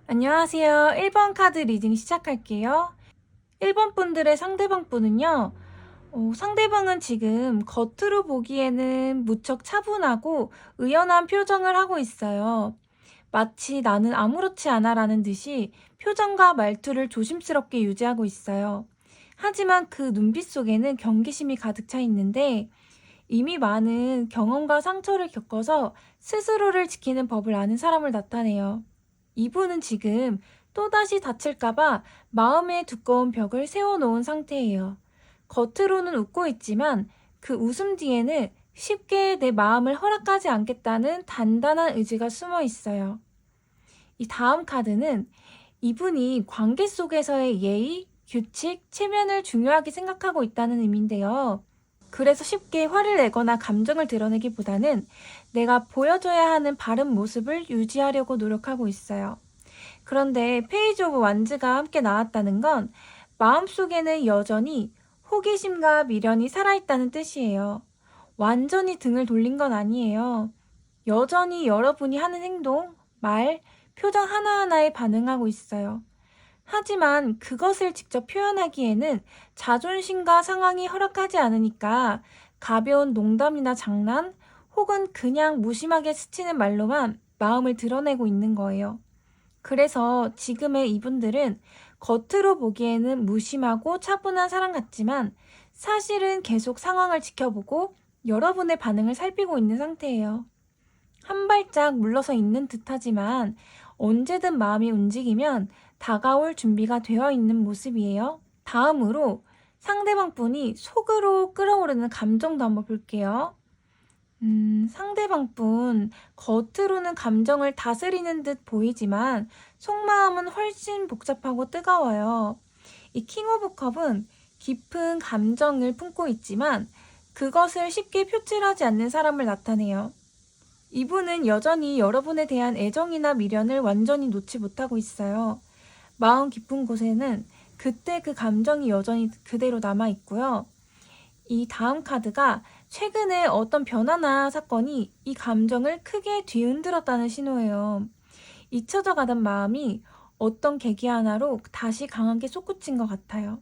안녕하세요. 1번 카드 리딩 시작할게요. 1번 분들의 상대방 분은요. 상대방은 지금 겉으로 보기에는 무척 차분하고 의연한 표정을 하고 있어요. 마치 나는 아무렇지 않아 라는 듯이 표정과 말투를 조심스럽게 유지하고 있어요. 하지만 그 눈빛 속에는 경계심이 가득 차 있는데 이미 많은 경험과 상처를 겪어서 스스로를 지키는 법을 아는 사람을 나타내요. 이분은 지금 또다시 다칠까봐 마음의 두꺼운 벽을 세워놓은 상태예요. 겉으로는 웃고 있지만 그 웃음 뒤에는 쉽게 내 마음을 허락하지 않겠다는 단단한 의지가 숨어 있어요. 이 다음 카드는 이분이 관계 속에서의 예의, 규칙, 체면을 중요하게 생각하고 있다는 의미인데요. 그래서 쉽게 화를 내거나 감정을 드러내기보다는 내가 보여줘야 하는 바른 모습을 유지하려고 노력하고 있어요. 그런데 페이지 오브 완즈가 함께 나왔다는 건 마음속에는 여전히 호기심과 미련이 살아있다는 뜻이에요. 완전히 등을 돌린 건 아니에요. 여전히 여러분이 하는 행동, 말, 표정 하나하나에 반응하고 있어요. 하지만 그것을 직접 표현하기에는 자존심과 상황이 허락하지 않으니까 가벼운 농담이나 장난 혹은 그냥 무심하게 스치는 말로만 마음을 드러내고 있는 거예요. 그래서 지금의 이분들은 겉으로 보기에는 무심하고 차분한 사람 같지만 사실은 계속 상황을 지켜보고 여러분의 반응을 살피고 있는 상태예요. 한 발짝 물러서 있는 듯하지만 언제든 마음이 움직이면 다가올 준비가 되어 있는 모습이에요. 다음으로 상대방 분이 속으로 끓어오르는 감정도 한번 볼게요. 상대방 분 겉으로는 감정을 다스리는 듯 보이지만 속마음은 훨씬 복잡하고 뜨거워요. 이 킹 오브 컵은 깊은 감정을 품고 있지만 그것을 쉽게 표출하지 않는 사람을 나타내요. 이분은 여전히 여러분에 대한 애정이나 미련을 완전히 놓지 못하고 있어요. 마음 깊은 곳에는 그때 그 감정이 여전히 그대로 남아 있고요. 이 다음 카드가 최근에 어떤 변화나 사건이 이 감정을 크게 뒤흔들었다는 신호예요. 잊혀져 가던 마음이 어떤 계기 하나로 다시 강하게 솟구친 것 같아요.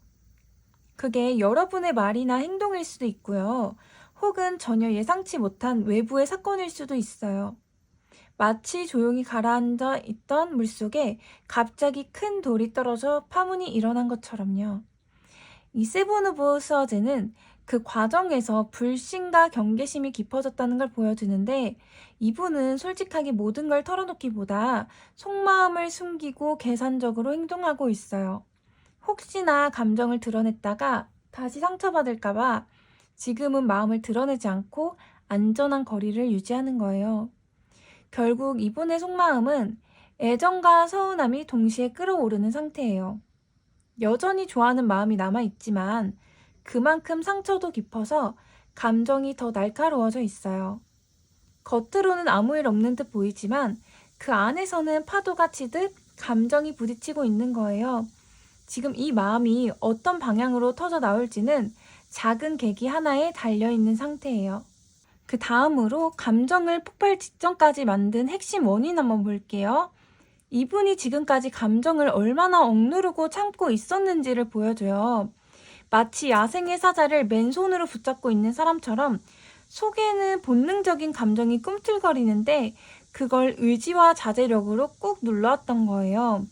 그게 여러분의 말이나 행동일 수도 있고요. 혹은 전혀 예상치 못한 외부의 사건일 수도 있어요. 마치 조용히 가라앉아 있던 물속에 갑자기 큰 돌이 떨어져 파문이 일어난 것처럼요. 이 세븐 오브 스워즈는 그 과정에서 불신과 경계심이 깊어졌다는 걸 보여주는데 이분은 솔직하게 모든 걸 털어놓기보다 속마음을 숨기고 계산적으로 행동하고 있어요. 혹시나 감정을 드러냈다가 다시 상처받을까봐 지금은 마음을 드러내지 않고 안전한 거리를 유지하는 거예요. 결국 이분의 속마음은 애정과 서운함이 동시에 끌어오르는 상태예요. 여전히 좋아하는 마음이 남아있지만 그만큼 상처도 깊어서 감정이 더 날카로워져 있어요. 겉으로는 아무 일 없는 듯 보이지만 그 안에서는 파도가 치듯 감정이 부딪히고 있는 거예요. 지금 이 마음이 어떤 방향으로 터져 나올지는 작은 계기 하나에 달려있는 상태예요. 그 다음으로 감정을 폭발 직전까지 만든 핵심 원인 한번 볼게요. 이분이 지금까지 감정을 얼마나 억누르고 참고 있었는지를 보여줘요. 마치 야생의 사자를 맨손으로 붙잡고 있는 사람처럼 속에는 본능적인 감정이 꿈틀거리는데 그걸 의지와 자제력으로 꾹 눌러왔던 거예요.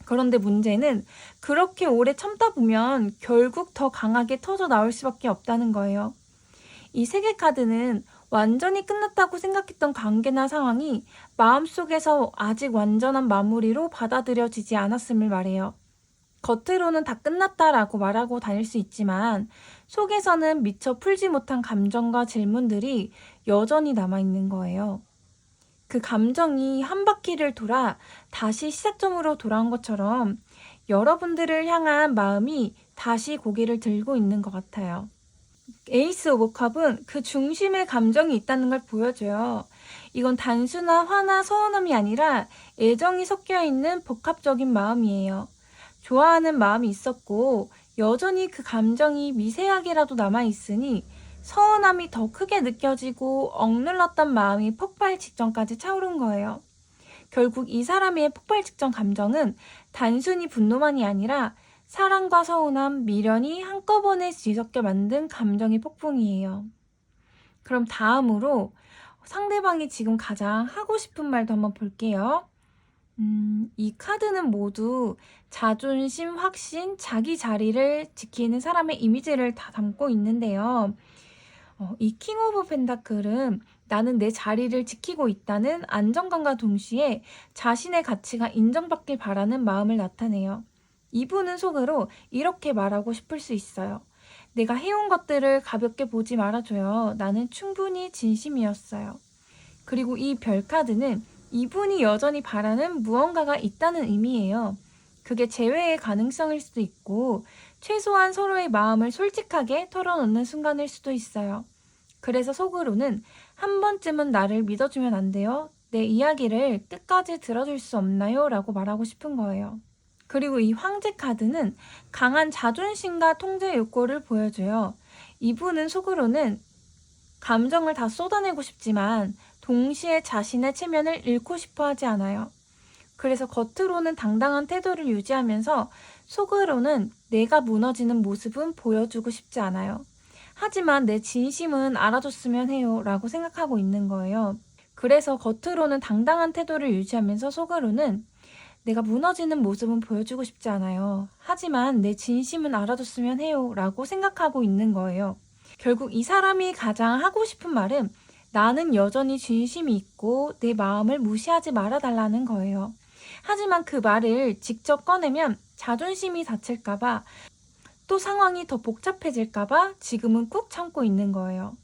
그런데 문제는 그렇게 오래 참다 보면 결국 더 강하게 터져 나올 수밖에 없다는 거예요. 이 세 개 카드는 완전히 끝났다고 생각했던 관계나 상황이 마음속에서 아직 완전한 마무리로 받아들여지지 않았음을 말해요. 겉으로는 다 끝났다라고 말하고 다닐 수 있지만 속에서는 미처 풀지 못한 감정과 질문들이 여전히 남아있는 거예요. 그 감정이 한 바퀴를 돌아 다시 시작점으로 돌아온 것처럼 여러분들을 향한 마음이 다시 고개를 들고 있는 것 같아요. 에이스 오브 컵은 그 중심에 감정이 있다는 걸 보여줘요. 이건 단순한 화나 서운함이 아니라 애정이 섞여 있는 복합적인 마음이에요. 좋아하는 마음이 있었고 여전히 그 감정이 미세하게라도 남아있으니 서운함이 더 크게 느껴지고 억눌렀던 마음이 폭발 직전까지 차오른 거예요. 결국 이 사람의 폭발 직전 감정은 단순히 분노만이 아니라 사랑과 서운함, 미련이 한꺼번에 뒤섞여 만든 감정의 폭풍이에요. 그럼 다음으로 상대방이 지금 가장 하고 싶은 말도 한번 볼게요. 이 카드는 모두 자존심, 확신, 자기 자리를 지키는 사람의 이미지를 다 담고 있는데요. 이 킹 오브 펜타클은 나는 내 자리를 지키고 있다는 안정감과 동시에 자신의 가치가 인정받길 바라는 마음을 나타내요. 이분은 속으로 이렇게 말하고 싶을 수 있어요. 내가 해온 것들을 가볍게 보지 말아줘요. 나는 충분히 진심이었어요. 그리고 이 별 카드는 이분이 여전히 바라는 무언가가 있다는 의미예요. 그게 재회의 가능성일 수도 있고 최소한 서로의 마음을 솔직하게 털어놓는 순간일 수도 있어요. 그래서 속으로는 한 번쯤은 나를 믿어주면 안 돼요? 내 이야기를 끝까지 들어줄 수 없나요? 라고 말하고 싶은 거예요. 그리고 이 황제 카드는 강한 자존심과 통제 욕구를 보여줘요. 이분은 속으로는 감정을 다 쏟아내고 싶지만 동시에 자신의 체면을 잃고 싶어 하지 않아요. 그래서 겉으로는 당당한 태도를 유지하면서 속으로는 내가 무너지는 모습은 보여주고 싶지 않아요. 하지만 내 진심은 알아줬으면 해요 라고 생각하고 있는 거예요. 그래서 겉으로는 당당한 태도를 유지하면서 속으로는 내가 무너지는 모습은 보여주고 싶지 않아요. 하지만 내 진심은 알아줬으면 해요 라고 생각하고 있는 거예요. 결국 이 사람이 가장 하고 싶은 말은 나는 여전히 진심이 있고 내 마음을 무시하지 말아달라는 거예요. 하지만 그 말을 직접 꺼내면 자존심이 다칠까봐 또 상황이 더 복잡해질까봐 지금은 꾹 참고 있는 거예요.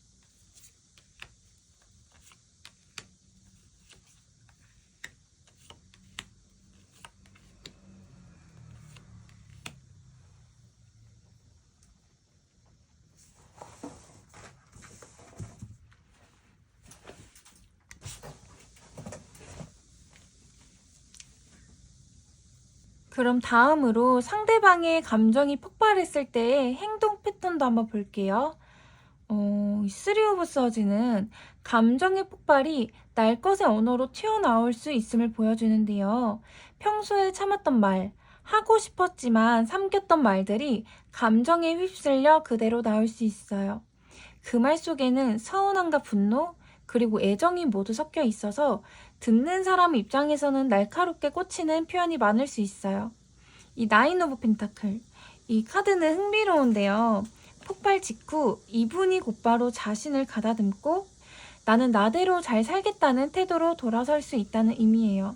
그럼 다음으로 상대방의 감정이 폭발했을 때의 행동 패턴도 한번 볼게요. 이 쓰리 오브 서즈는 감정의 폭발이 날 것의 언어로 튀어나올 수 있음을 보여주는데요. 평소에 참았던 말, 하고 싶었지만 삼켰던 말들이 감정에 휩쓸려 그대로 나올 수 있어요. 그 말 속에는 서운함과 분노, 그리고 애정이 모두 섞여 있어서 듣는 사람 입장에서는 날카롭게 꽂히는 표현이 많을 수 있어요. 이 나인 오브 펜타클, 이 카드는 흥미로운데요. 폭발 직후 이분이 곧바로 자신을 가다듬고 나는 나대로 잘 살겠다는 태도로 돌아설 수 있다는 의미예요.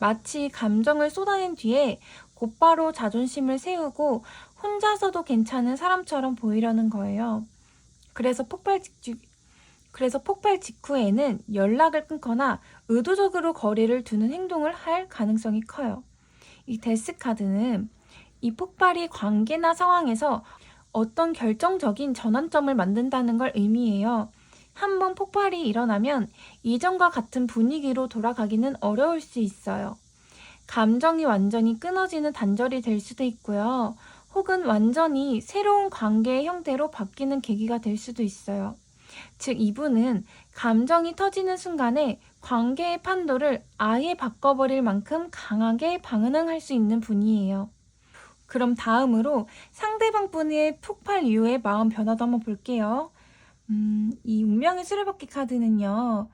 마치 감정을 쏟아낸 뒤에 곧바로 자존심을 세우고 혼자서도 괜찮은 사람처럼 보이려는 거예요. 그래서 폭발 직후에는 연락을 끊거나 의도적으로 거리를 두는 행동을 할 가능성이 커요. 이 데스 카드는 이 폭발이 관계나 상황에서 어떤 결정적인 전환점을 만든다는 걸 의미해요. 한번 폭발이 일어나면 이전과 같은 분위기로 돌아가기는 어려울 수 있어요. 감정이 완전히 끊어지는 단절이 될 수도 있고요. 혹은 완전히 새로운 관계의 형태로 바뀌는 계기가 될 수도 있어요. 즉 이분은 감정이 터지는 순간에 관계의 판도를 아예 바꿔버릴 만큼 강하게 반응할 수 있는 분이에요. 그럼 다음으로 상대방 분의 폭발 이후의 마음 변화도 한번 볼게요. 이 운명의 수레바퀴 카드는요.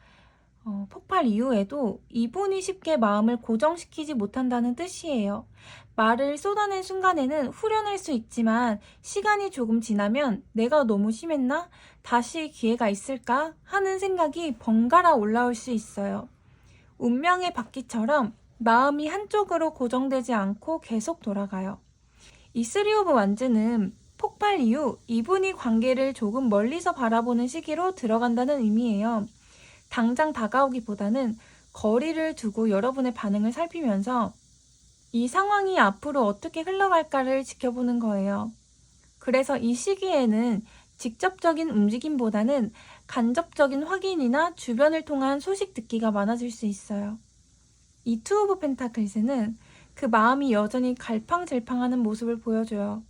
폭발 이후에도 이분이 쉽게 마음을 고정시키지 못한다는 뜻이에요. 말을 쏟아낸 순간에는 후련할 수 있지만 시간이 조금 지나면 내가 너무 심했나? 다시 기회가 있을까? 하는 생각이 번갈아 올라올 수 있어요. 운명의 바퀴처럼 마음이 한쪽으로 고정되지 않고 계속 돌아가요. 이 쓰리 오브 완즈는 폭발 이후 이분이 관계를 조금 멀리서 바라보는 시기로 들어간다는 의미예요. 당장 다가오기보다는 거리를 두고 여러분의 반응을 살피면서 이 상황이 앞으로 어떻게 흘러갈까를 지켜보는 거예요. 그래서 이 시기에는 직접적인 움직임보다는 간접적인 확인이나 주변을 통한 소식 듣기가 많아질 수 있어요. 이 투 오브 펜타클스는 그 마음이 여전히 갈팡질팡하는 모습을 보여줘요.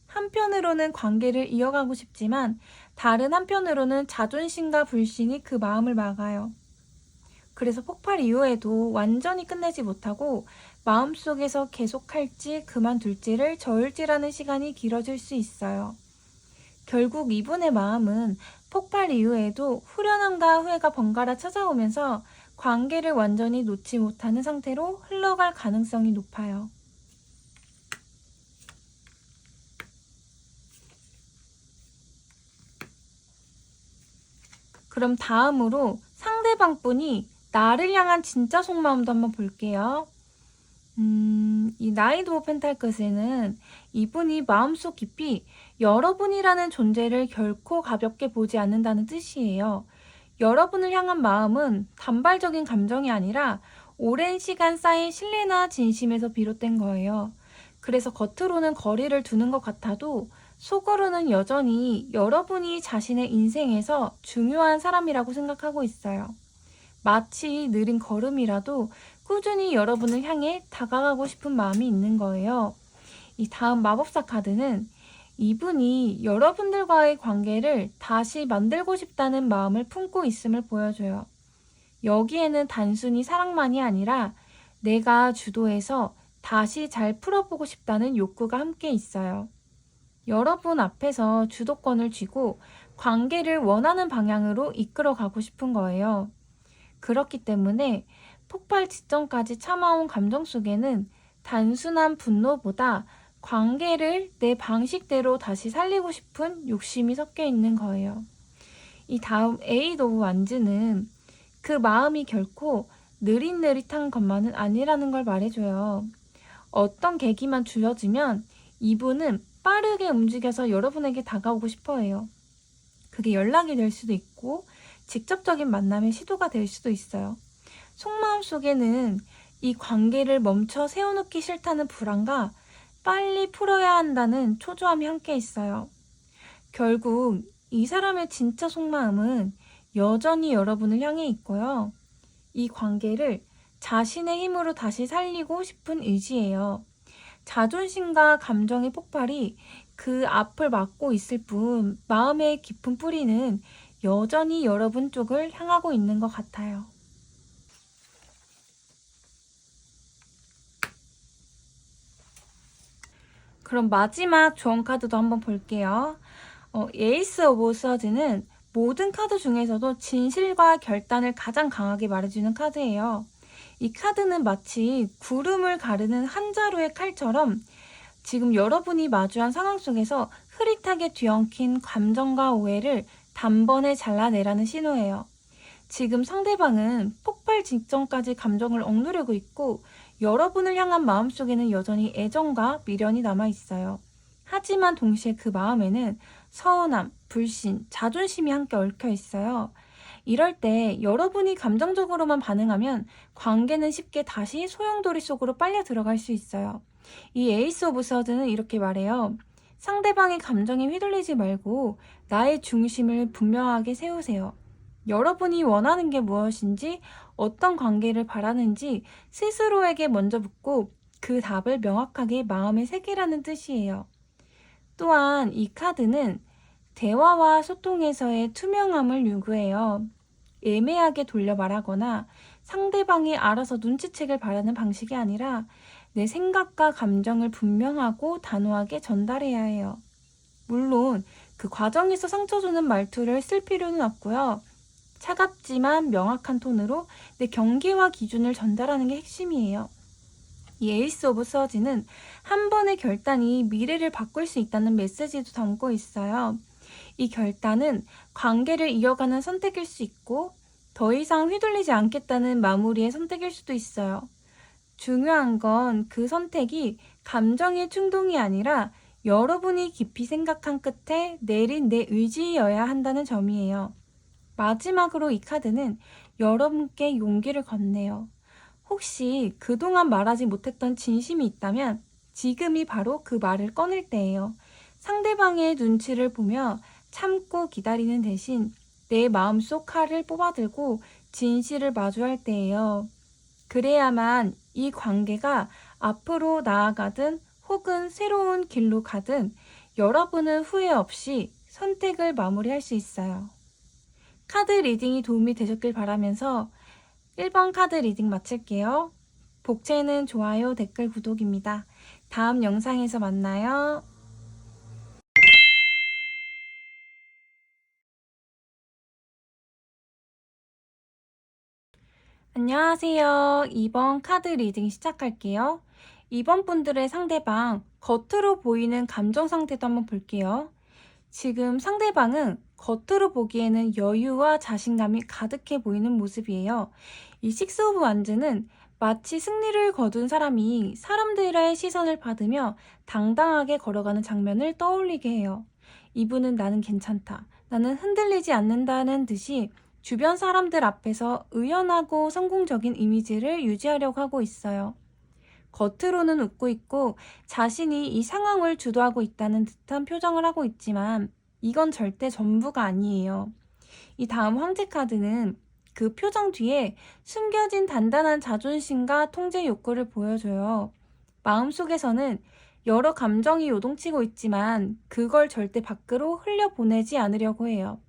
한편으로는 관계를 이어가고 싶지만 다른 한편으로는 자존심과 불신이 그 마음을 막아요. 그래서 폭발 이후에도 완전히 끝내지 못하고 마음속에서 계속할지 그만둘지를 저울질하는 시간이 길어질 수 있어요. 결국 이분의 마음은 폭발 이후에도 후련함과 후회가 번갈아 찾아오면서 관계를 완전히 놓지 못하는 상태로 흘러갈 가능성이 높아요. 그럼 다음으로 상대방 분이 나를 향한 진짜 속마음도 한번 볼게요. 이 나이트 오브 펜타클스에는 이분이 마음속 깊이 여러분이라는 존재를 결코 가볍게 보지 않는다는 뜻이에요. 여러분을 향한 마음은 단발적인 감정이 아니라 오랜 시간 쌓인 신뢰나 진심에서 비롯된 거예요. 그래서 겉으로는 거리를 두는 것 같아도 속으로는 여전히 여러분이 자신의 인생에서 중요한 사람이라고 생각하고 있어요. 마치 느린 걸음이라도 꾸준히 여러분을 향해 다가가고 싶은 마음이 있는 거예요. 이 다음 마법사 카드는 이분이 여러분들과의 관계를 다시 만들고 싶다는 마음을 품고 있음을 보여줘요. 여기에는 단순히 사랑만이 아니라 내가 주도해서 다시 잘 풀어보고 싶다는 욕구가 함께 있어요. 여러분 앞에서 주도권을 쥐고 관계를 원하는 방향으로 이끌어 가고 싶은 거예요. 그렇기 때문에 폭발 직전까지 참아온 감정 속에는 단순한 분노보다 관계를 내 방식대로 다시 살리고 싶은 욕심이 섞여 있는 거예요. 이 다음 에이드 오브 완즈는 그 마음이 결코 느릿느릿한 것만은 아니라는 걸 말해줘요. 어떤 계기만 주어지면 이분은 빠르게 움직여서 여러분에게 다가오고 싶어 해요. 그게 연락이 될 수도 있고 직접적인 만남의 시도가 될 수도 있어요. 속마음 속에는 이 관계를 멈춰 세워놓기 싫다는 불안과 빨리 풀어야 한다는 초조함이 함께 있어요. 결국 이 사람의 진짜 속마음은 여전히 여러분을 향해 있고요. 이 관계를 자신의 힘으로 다시 살리고 싶은 의지예요. 자존심과 감정의 폭발이 그 앞을 막고 있을 뿐 마음의 깊은 뿌리는 여전히 여러분 쪽을 향하고 있는 것 같아요. 그럼 마지막 조언 카드도 한번 볼게요. 에이스 오브 서즈는 모든 카드 중에서도 진실과 결단을 가장 강하게 말해주는 카드예요. 이 카드는 마치 구름을 가르는 한 자루의 칼처럼 지금 여러분이 마주한 상황 속에서 흐릿하게 뒤엉킨 감정과 오해를 단번에 잘라내라는 신호예요. 지금 상대방은 폭발 직전까지 감정을 억누르고 있고 여러분을 향한 마음속에는 여전히 애정과 미련이 남아있어요. 하지만 동시에 그 마음에는 서운함, 불신, 자존심이 함께 얽혀 있어요. 이럴 때 여러분이 감정적으로만 반응하면 관계는 쉽게 다시 소용돌이 속으로 빨려 들어갈 수 있어요. 이 에이스 오브 서드는 이렇게 말해요. 상대방의 감정에 휘둘리지 말고 나의 중심을 분명하게 세우세요. 여러분이 원하는 게 무엇인지, 어떤 관계를 바라는지 스스로에게 먼저 묻고 그 답을 명확하게 마음에 새기라는 뜻이에요. 또한 이 카드는 대화와 소통에서의 투명함을 요구해요. 애매하게 돌려 말하거나 상대방이 알아서 눈치채길 바라는 방식이 아니라 내 생각과 감정을 분명하고 단호하게 전달해야 해요. 물론 그 과정에서 상처 주는 말투를 쓸 필요는 없고요. 차갑지만 명확한 톤으로 내 경계와 기준을 전달하는 게 핵심이에요. 이 에이스 오브 서지는 한 번의 결단이 미래를 바꿀 수 있다는 메시지도 담고 있어요. 이 결단은 관계를 이어가는 선택일 수 있고 더 이상 휘둘리지 않겠다는 마무리의 선택일 수도 있어요. 중요한 건 그 선택이 감정의 충동이 아니라 여러분이 깊이 생각한 끝에 내린 내 의지여야 한다는 점이에요. 마지막으로 이 카드는 여러분께 용기를 건네요. 혹시 그동안 말하지 못했던 진심이 있다면 지금이 바로 그 말을 꺼낼 때예요. 상대방의 눈치를 보며 참고 기다리는 대신 내 마음속 칼을 뽑아들고 진실을 마주할 때예요. 그래야만 이 관계가 앞으로 나아가든 혹은 새로운 길로 가든 여러분은 후회 없이 선택을 마무리할 수 있어요. 카드 리딩이 도움이 되셨길 바라면서 1번 카드 리딩 마칠게요. 복채는 좋아요, 댓글, 구독입니다. 다음 영상에서 만나요. 안녕하세요. 2번 카드 리딩 시작할게요. 2번 분들의 상대방, 겉으로 보이는 감정 상태도 한번 볼게요. 지금 상대방은 겉으로 보기에는 여유와 자신감이 가득해 보이는 모습이에요. 이 식스 오브 완즈는 마치 승리를 거둔 사람이 사람들의 시선을 받으며 당당하게 걸어가는 장면을 떠올리게 해요. 이분은 나는 괜찮다, 나는 흔들리지 않는다는 듯이 주변 사람들 앞에서 의연하고 성공적인 이미지를 유지하려고 하고 있어요. 겉으로는 웃고 있고 자신이 이 상황을 주도하고 있다는 듯한 표정을 하고 있지만 이건 절대 전부가 아니에요. 이 다음 황제 카드는 그 표정 뒤에 숨겨진 단단한 자존심과 통제 욕구를 보여줘요. 마음속에서는 여러 감정이 요동치고 있지만 그걸 절대 밖으로 흘려보내지 않으려고 해요.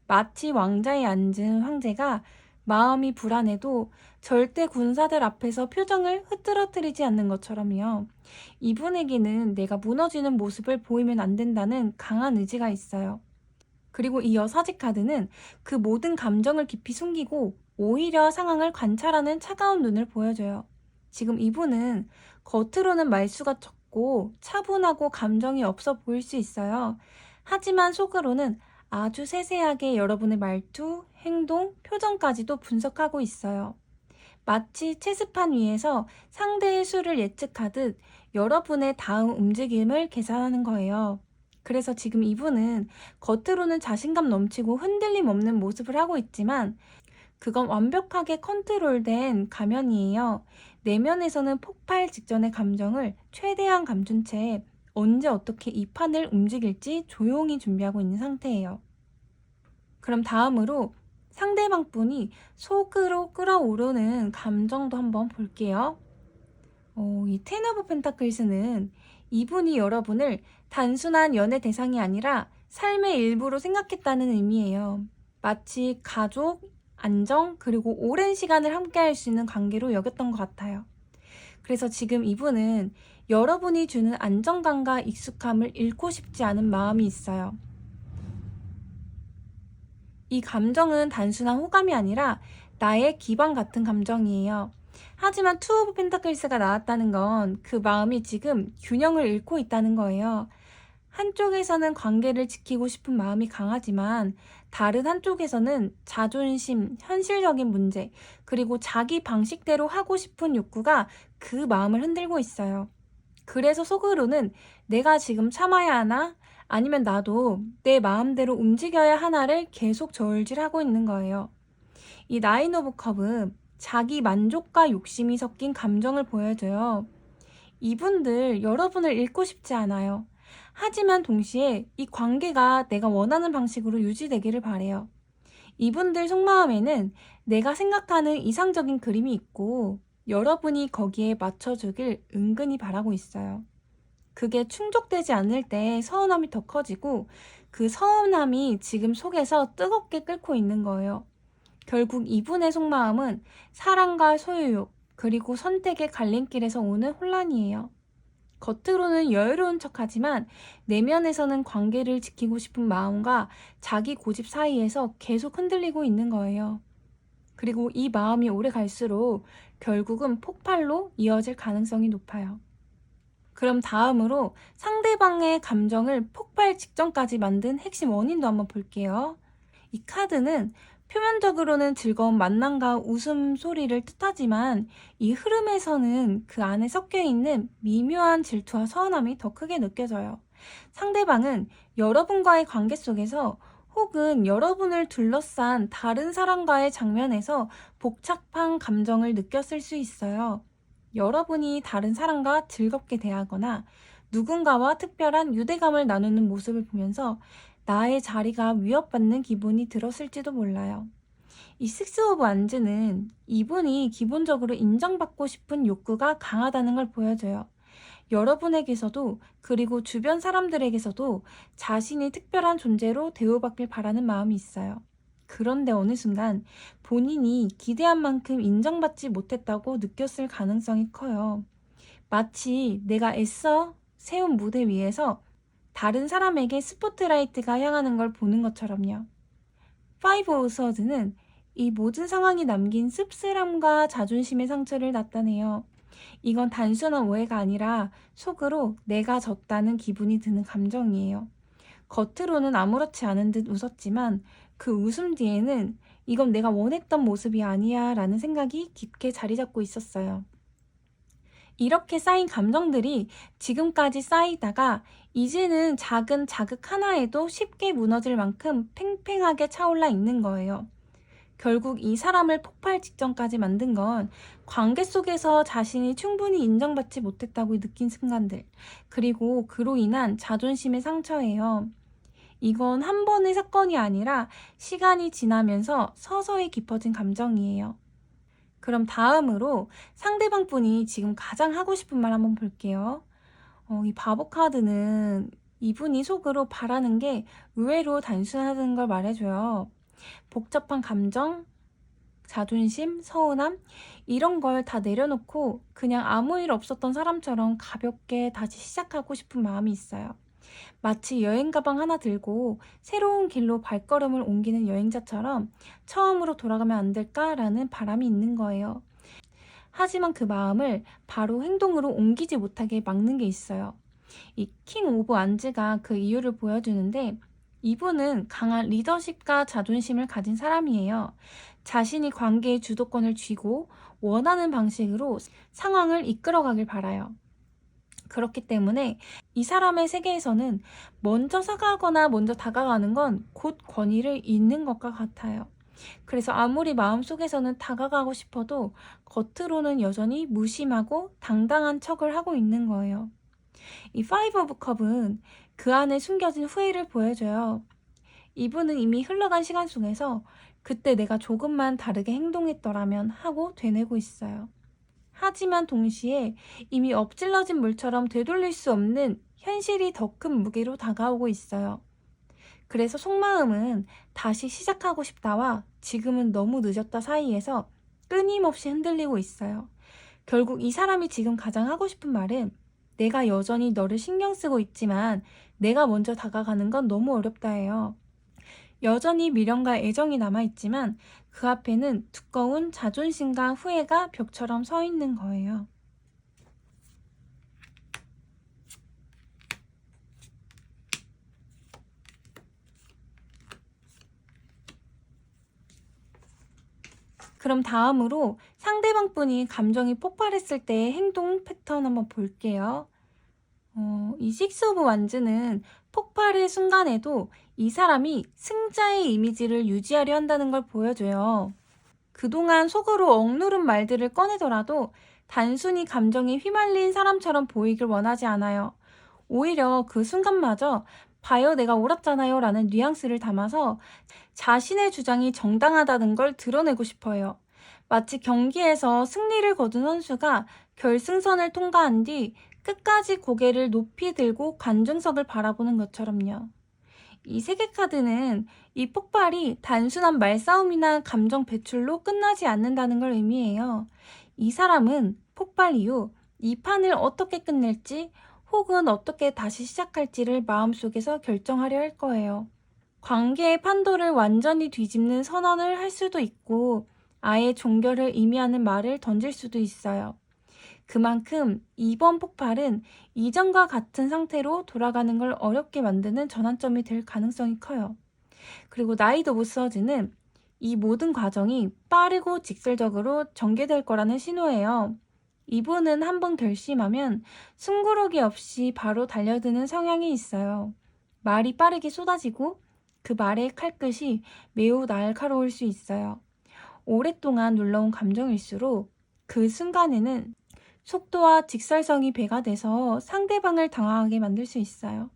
마치 왕자에 앉은 황제가 마음이 불안해도 절대 군사들 앞에서 표정을 흐트러뜨리지 않는 것처럼요. 이분에게는 내가 무너지는 모습을 보이면 안 된다는 강한 의지가 있어요. 그리고 이 여사지 카드는 그 모든 감정을 깊이 숨기고 오히려 상황을 관찰하는 차가운 눈을 보여줘요. 지금 이분은 겉으로는 말수가 적고 차분하고 감정이 없어 보일 수 있어요. 하지만 속으로는 아주 세세하게 여러분의 말투, 행동, 표정까지도 분석하고 있어요. 마치 체스판 위에서 상대의 수를 예측하듯 여러분의 다음 움직임을 계산하는 거예요. 그래서 지금 이분은 겉으로는 자신감 넘치고 흔들림 없는 모습을 하고 있지만 그건 완벽하게 컨트롤된 가면이에요. 내면에서는 폭발 직전의 감정을 최대한 감춘 채 언제 어떻게 이 판을 움직일지 조용히 준비하고 있는 상태예요. 그럼 다음으로 상대방 분이 속으로 끌어오르는 감정도 한번 볼게요. 이 텐 오브 펜타클스는 이분이 여러분을 단순한 연애 대상이 아니라 삶의 일부로 생각했다는 의미예요. 마치 가족, 안정, 그리고 오랜 시간을 함께 할 수 있는 관계로 여겼던 것 같아요. 그래서 지금 이분은 여러분이 주는 안정감과 익숙함을 잃고 싶지 않은 마음이 있어요. 이 감정은 단순한 호감이 아니라 나의 기반 같은 감정이에요. 하지만 투 오브 펜타클스가 나왔다는 건 그 마음이 지금 균형을 잃고 있다는 거예요. 한쪽에서는 관계를 지키고 싶은 마음이 강하지만 다른 한쪽에서는 자존심, 현실적인 문제, 그리고 자기 방식대로 하고 싶은 욕구가 그 마음을 흔들고 있어요. 그래서 속으로는 내가 지금 참아야 하나? 아니면 나도 내 마음대로 움직여야 하나를 계속 저울질하고 있는 거예요. 이 나인 오브 컵은 자기 만족과 욕심이 섞인 감정을 보여줘요. 이분들 여러분을 잃고 싶지 않아요. 하지만 동시에 이 관계가 내가 원하는 방식으로 유지되기를 바래요. 이분들 속마음에는 내가 생각하는 이상적인 그림이 있고 여러분이 거기에 맞춰주길 은근히 바라고 있어요. 그게 충족되지 않을 때 서운함이 더 커지고 그 서운함이 지금 속에서 뜨겁게 끓고 있는 거예요. 결국 이분의 속마음은 사랑과 소유욕, 그리고 선택의 갈림길에서 오는 혼란이에요. 겉으로는 여유로운 척하지만 내면에서는 관계를 지키고 싶은 마음과 자기 고집 사이에서 계속 흔들리고 있는 거예요. 그리고 이 마음이 오래 갈수록 결국은 폭발로 이어질 가능성이 높아요. 그럼 다음으로 상대방의 감정을 폭발 직전까지 만든 핵심 원인도 한번 볼게요. 이 카드는 표면적으로는 즐거운 만남과 웃음소리를 뜻하지만 이 흐름에서는 그 안에 섞여 있는 미묘한 질투와 서운함이 더 크게 느껴져요. 상대방은 여러분과의 관계 속에서 혹은 여러분을 둘러싼 다른 사람과의 장면에서 복잡한 감정을 느꼈을 수 있어요. 여러분이 다른 사람과 즐겁게 대하거나 누군가와 특별한 유대감을 나누는 모습을 보면서 나의 자리가 위협받는 기분이 들었을지도 몰라요. 이 식스 오브 완즈는 이분이 기본적으로 인정받고 싶은 욕구가 강하다는 걸 보여줘요. 여러분에게서도 그리고 주변 사람들에게서도 자신이 특별한 존재로 대우받길 바라는 마음이 있어요. 그런데 어느 순간 본인이 기대한 만큼 인정받지 못했다고 느꼈을 가능성이 커요. 마치 내가 애써 세운 무대 위에서 다른 사람에게 스포트라이트가 향하는 걸 보는 것처럼요. 파이브 오브 서드는 이 모든 상황이 남긴 씁쓸함과 자존심의 상처를 나타내요. 이건 단순한 오해가 아니라 속으로 내가 졌다는 기분이 드는 감정이에요. 겉으로는 아무렇지 않은 듯 웃었지만 그 웃음 뒤에는 이건 내가 원했던 모습이 아니야 라는 생각이 깊게 자리 잡고 있었어요. 이렇게 쌓인 감정들이 지금까지 쌓이다가 이제는 작은 자극 하나에도 쉽게 무너질 만큼 팽팽하게 차올라 있는 거예요. 결국 이 사람을 폭발 직전까지 만든 건 관계 속에서 자신이 충분히 인정받지 못했다고 느낀 순간들, 그리고 그로 인한 자존심의 상처예요. 이건 한 번의 사건이 아니라 시간이 지나면서 서서히 깊어진 감정이에요. 그럼 다음으로 상대방 분이 지금 가장 하고 싶은 말 한번 볼게요. 이 바보 카드는 이분이 속으로 바라는 게 의외로 단순하다는 걸 말해줘요. 복잡한 감정, 자존심, 서운함 이런 걸 다 내려놓고 그냥 아무 일 없었던 사람처럼 가볍게 다시 시작하고 싶은 마음이 있어요. 마치 여행 가방 하나 들고 새로운 길로 발걸음을 옮기는 여행자처럼 처음으로 돌아가면 안 될까라는 바람이 있는 거예요. 하지만 그 마음을 바로 행동으로 옮기지 못하게 막는 게 있어요. 이 킹 오브 안즈가 그 이유를 보여주는데 이분은 강한 리더십과 자존심을 가진 사람이에요. 자신이 관계의 주도권을 쥐고 원하는 방식으로 상황을 이끌어가길 바라요. 그렇기 때문에 이 사람의 세계에서는 먼저 사과하거나 먼저 다가가는 건 곧 권위를 잇는 것과 같아요. 그래서 아무리 마음속에서는 다가가고 싶어도 겉으로는 여전히 무심하고 당당한 척을 하고 있는 거예요. 이 파이브 오브 컵은 그 안에 숨겨진 후회를 보여줘요. 이분은 이미 흘러간 시간 속에서 그때 내가 조금만 다르게 행동했더라면 하고 되뇌고 있어요. 하지만 동시에 이미 엎질러진 물처럼 되돌릴 수 없는 현실이 더 큰 무게로 다가오고 있어요. 그래서 속마음은 다시 시작하고 싶다와 지금은 너무 늦었다 사이에서 끊임없이 흔들리고 있어요. 결국 이 사람이 지금 가장 하고 싶은 말은 내가 여전히 너를 신경 쓰고 있지만 내가 먼저 다가가는 건 너무 어렵다예요. 여전히 미련과 애정이 남아있지만 그 앞에는 두꺼운 자존심과 후회가 벽처럼 서 있는 거예요. 그럼 다음으로 상대방 분이 감정이 폭발했을 때의 행동 패턴 한번 볼게요. 이 식스 오브 완즈는 폭발의 순간에도 이 사람이 승자의 이미지를 유지하려 한다는 걸 보여줘요. 그동안 속으로 억누른 말들을 꺼내더라도 단순히 감정에 휘말린 사람처럼 보이길 원하지 않아요. 오히려 그 순간마저 봐요 내가 옳았잖아요 라는 뉘앙스를 담아서 자신의 주장이 정당하다는 걸 드러내고 싶어요. 마치 경기에서 승리를 거둔 선수가 결승선을 통과한 뒤 끝까지 고개를 높이 들고 관중석을 바라보는 것처럼요. 이 세계 카드는 이 폭발이 단순한 말싸움이나 감정 배출로 끝나지 않는다는 걸 의미해요. 이 사람은 폭발 이후 이 판을 어떻게 끝낼지 혹은 어떻게 다시 시작할지를 마음속에서 결정하려 할 거예요. 관계의 판도를 완전히 뒤집는 선언을 할 수도 있고 아예 종결을 의미하는 말을 던질 수도 있어요. 그만큼 이번 폭발은 이전과 같은 상태로 돌아가는 걸 어렵게 만드는 전환점이 될 가능성이 커요. 그리고 나이트 오브 서즈는 이 모든 과정이 빠르고 직설적으로 전개될 거라는 신호예요. 이분은 한번 결심하면 숨고르기 없이 바로 달려드는 성향이 있어요. 말이 빠르게 쏟아지고 그 말의 칼끝이 매우 날카로울 수 있어요. 오랫동안 눌러온 감정일수록 그 순간에는 속도와 직설성이 배가 돼서 상대방을 당황하게 만들 수 있어요.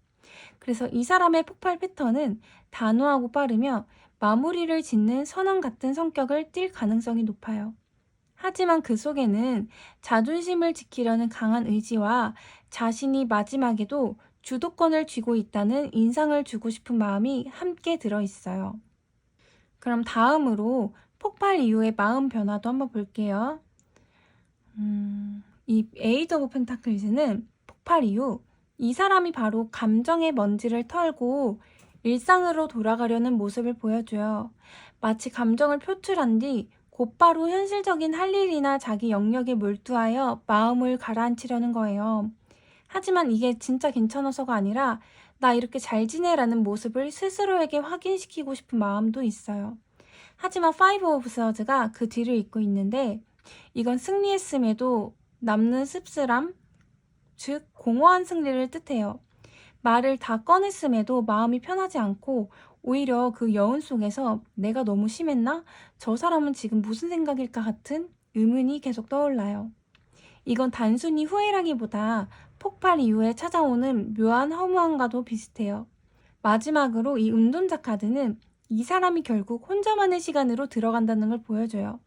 그래서 이 사람의 폭발 패턴은 단호하고 빠르며 마무리를 짓는 선언 같은 성격을 띨 가능성이 높아요. 하지만 그 속에는 자존심을 지키려는 강한 의지와 자신이 마지막에도 주도권을 쥐고 있다는 인상을 주고 싶은 마음이 함께 들어있어요. 그럼 다음으로 폭발 이후의 마음 변화도 한번 볼게요. 이 에이드 오브 펜타클스는 폭발 이후 이 사람이 바로 감정의 먼지를 털고 일상으로 돌아가려는 모습을 보여줘요. 마치 감정을 표출한 뒤 곧바로 현실적인 할 일이나 자기 영역에 몰두하여 마음을 가라앉히려는 거예요. 하지만 이게 진짜 괜찮아서가 아니라 나 이렇게 잘 지내라는 모습을 스스로에게 확인시키고 싶은 마음도 있어요. 하지만 파이브 오브 스워즈가 그 뒤를 잇고 있는데 이건 승리했음에도 남는 씁쓸함, 즉 공허한 승리를 뜻해요. 말을 다 꺼냈음에도 마음이 편하지 않고 오히려 그 여운 속에서 내가 너무 심했나? 저 사람은 지금 무슨 생각일까 같은 의문이 계속 떠올라요. 이건 단순히 후회라기보다 폭발 이후에 찾아오는 묘한 허무함과도 비슷해요. 마지막으로 이 운동자 카드는 이 사람이 결국 혼자만의 시간으로 들어간다는 걸 보여줘요.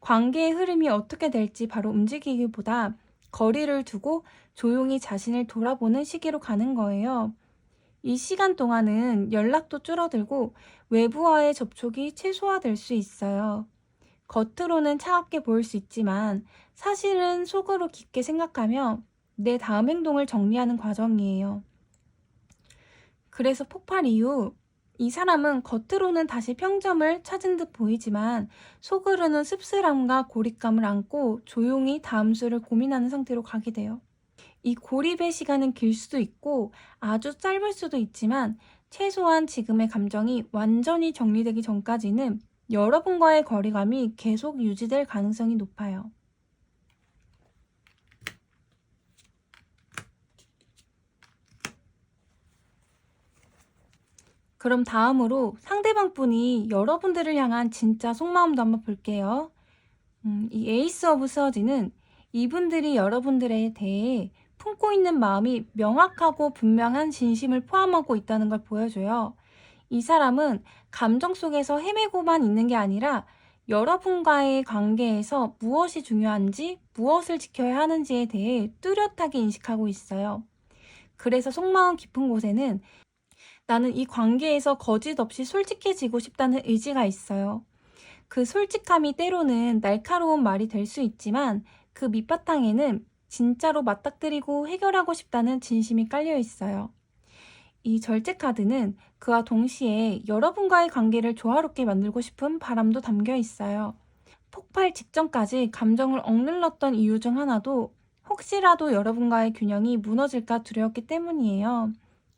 관계의 흐름이 어떻게 될지 바로 움직이기보다 거리를 두고 조용히 자신을 돌아보는 시기로 가는 거예요. 이 시간 동안은 연락도 줄어들고 외부와의 접촉이 최소화될 수 있어요. 겉으로는 차갑게 보일 수 있지만 사실은 속으로 깊게 생각하며 내 다음 행동을 정리하는 과정이에요. 그래서 폭발 이후 이 사람은 겉으로는 다시 평점을 찾은 듯 보이지만 속으로는 씁쓸함과 고립감을 안고 조용히 다음 수를 고민하는 상태로 가게 돼요. 이 고립의 시간은 길 수도 있고 아주 짧을 수도 있지만 최소한 지금의 감정이 완전히 정리되기 전까지는 여러분과의 거리감이 계속 유지될 가능성이 높아요. 그럼 다음으로 상대방 분이 여러분들을 향한 진짜 속마음도 한번 볼게요. 이 에이스 오브 스워즈는 이분들이 여러분들에 대해 품고 있는 마음이 명확하고 분명한 진심을 포함하고 있다는 걸 보여줘요. 이 사람은 감정 속에서 헤매고만 있는 게 아니라 여러분과의 관계에서 무엇이 중요한지, 무엇을 지켜야 하는지에 대해 뚜렷하게 인식하고 있어요. 그래서 속마음 깊은 곳에는 나는 이 관계에서 거짓 없이 솔직해지고 싶다는 의지가 있어요. 그 솔직함이 때로는 날카로운 말이 될 수 있지만 그 밑바탕에는 진짜로 맞닥뜨리고 해결하고 싶다는 진심이 깔려 있어요. 이 절제 카드는 그와 동시에 여러분과의 관계를 조화롭게 만들고 싶은 바람도 담겨 있어요. 폭발 직전까지 감정을 억눌렀던 이유 중 하나도 혹시라도 여러분과의 균형이 무너질까 두려웠기 때문이에요.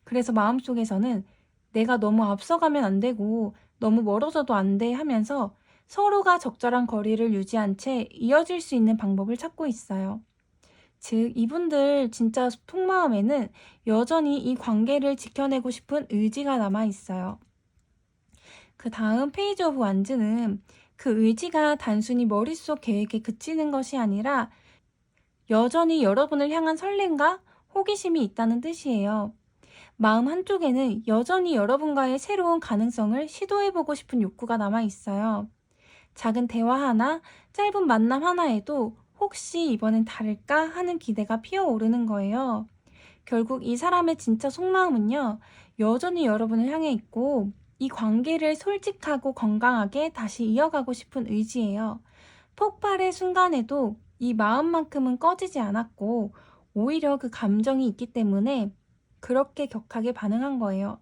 그래서 마음속에서는 내가 너무 앞서가면 안 되고 너무 멀어져도 안 돼 하면서 서로가 적절한 거리를 유지한 채 이어질 수 있는 방법을 찾고 있어요. 즉, 이분들 진짜 속마음에는 여전히 이 관계를 지켜내고 싶은 의지가 남아 있어요. 그 다음 페이지 오브 완즈는 그 의지가 단순히 머릿속 계획에 그치는 것이 아니라 여전히 여러분을 향한 설렘과 호기심이 있다는 뜻이에요. 마음 한쪽에는 여전히 여러분과의 새로운 가능성을 시도해보고 싶은 욕구가 남아 있어요. 작은 대화 하나, 짧은 만남 하나에도 혹시 이번엔 다를까 하는 기대가 피어오르는 거예요. 결국 이 사람의 진짜 속마음은요, 여전히 여러분을 향해 있고 이 관계를 솔직하고 건강하게 다시 이어가고 싶은 의지예요. 폭발의 순간에도 이 마음만큼은 꺼지지 않았고 오히려 그 감정이 있기 때문에 그렇게 격하게 반응한 거예요.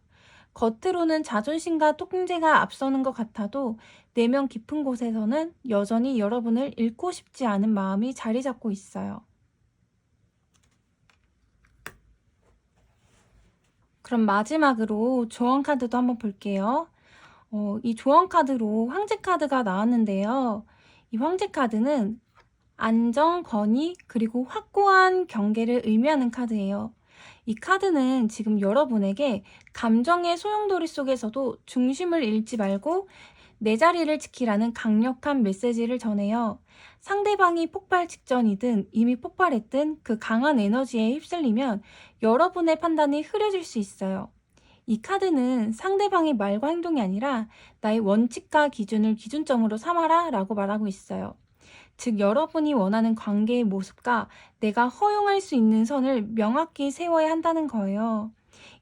겉으로는 자존심과 통제가 앞서는 것 같아도 내면 깊은 곳에서는 여전히 여러분을 잃고 싶지 않은 마음이 자리 잡고 있어요. 그럼 마지막으로 조언 카드도 한번 볼게요. 이 조언 카드로 황제 카드가 나왔는데요. 이 황제 카드는 안정, 건의, 그리고 확고한 경계를 의미하는 카드예요. 이 카드는 지금 여러분에게 감정의 소용돌이 속에서도 중심을 잃지 말고 내 자리를 지키라는 강력한 메시지를 전해요. 상대방이 폭발 직전이든 이미 폭발했든 그 강한 에너지에 휩쓸리면 여러분의 판단이 흐려질 수 있어요. 이 카드는 상대방의 말과 행동이 아니라 나의 원칙과 기준을 기준점으로 삼아라 라고 말하고 있어요. 즉 여러분이 원하는 관계의 모습과 내가 허용할 수 있는 선을 명확히 세워야 한다는 거예요.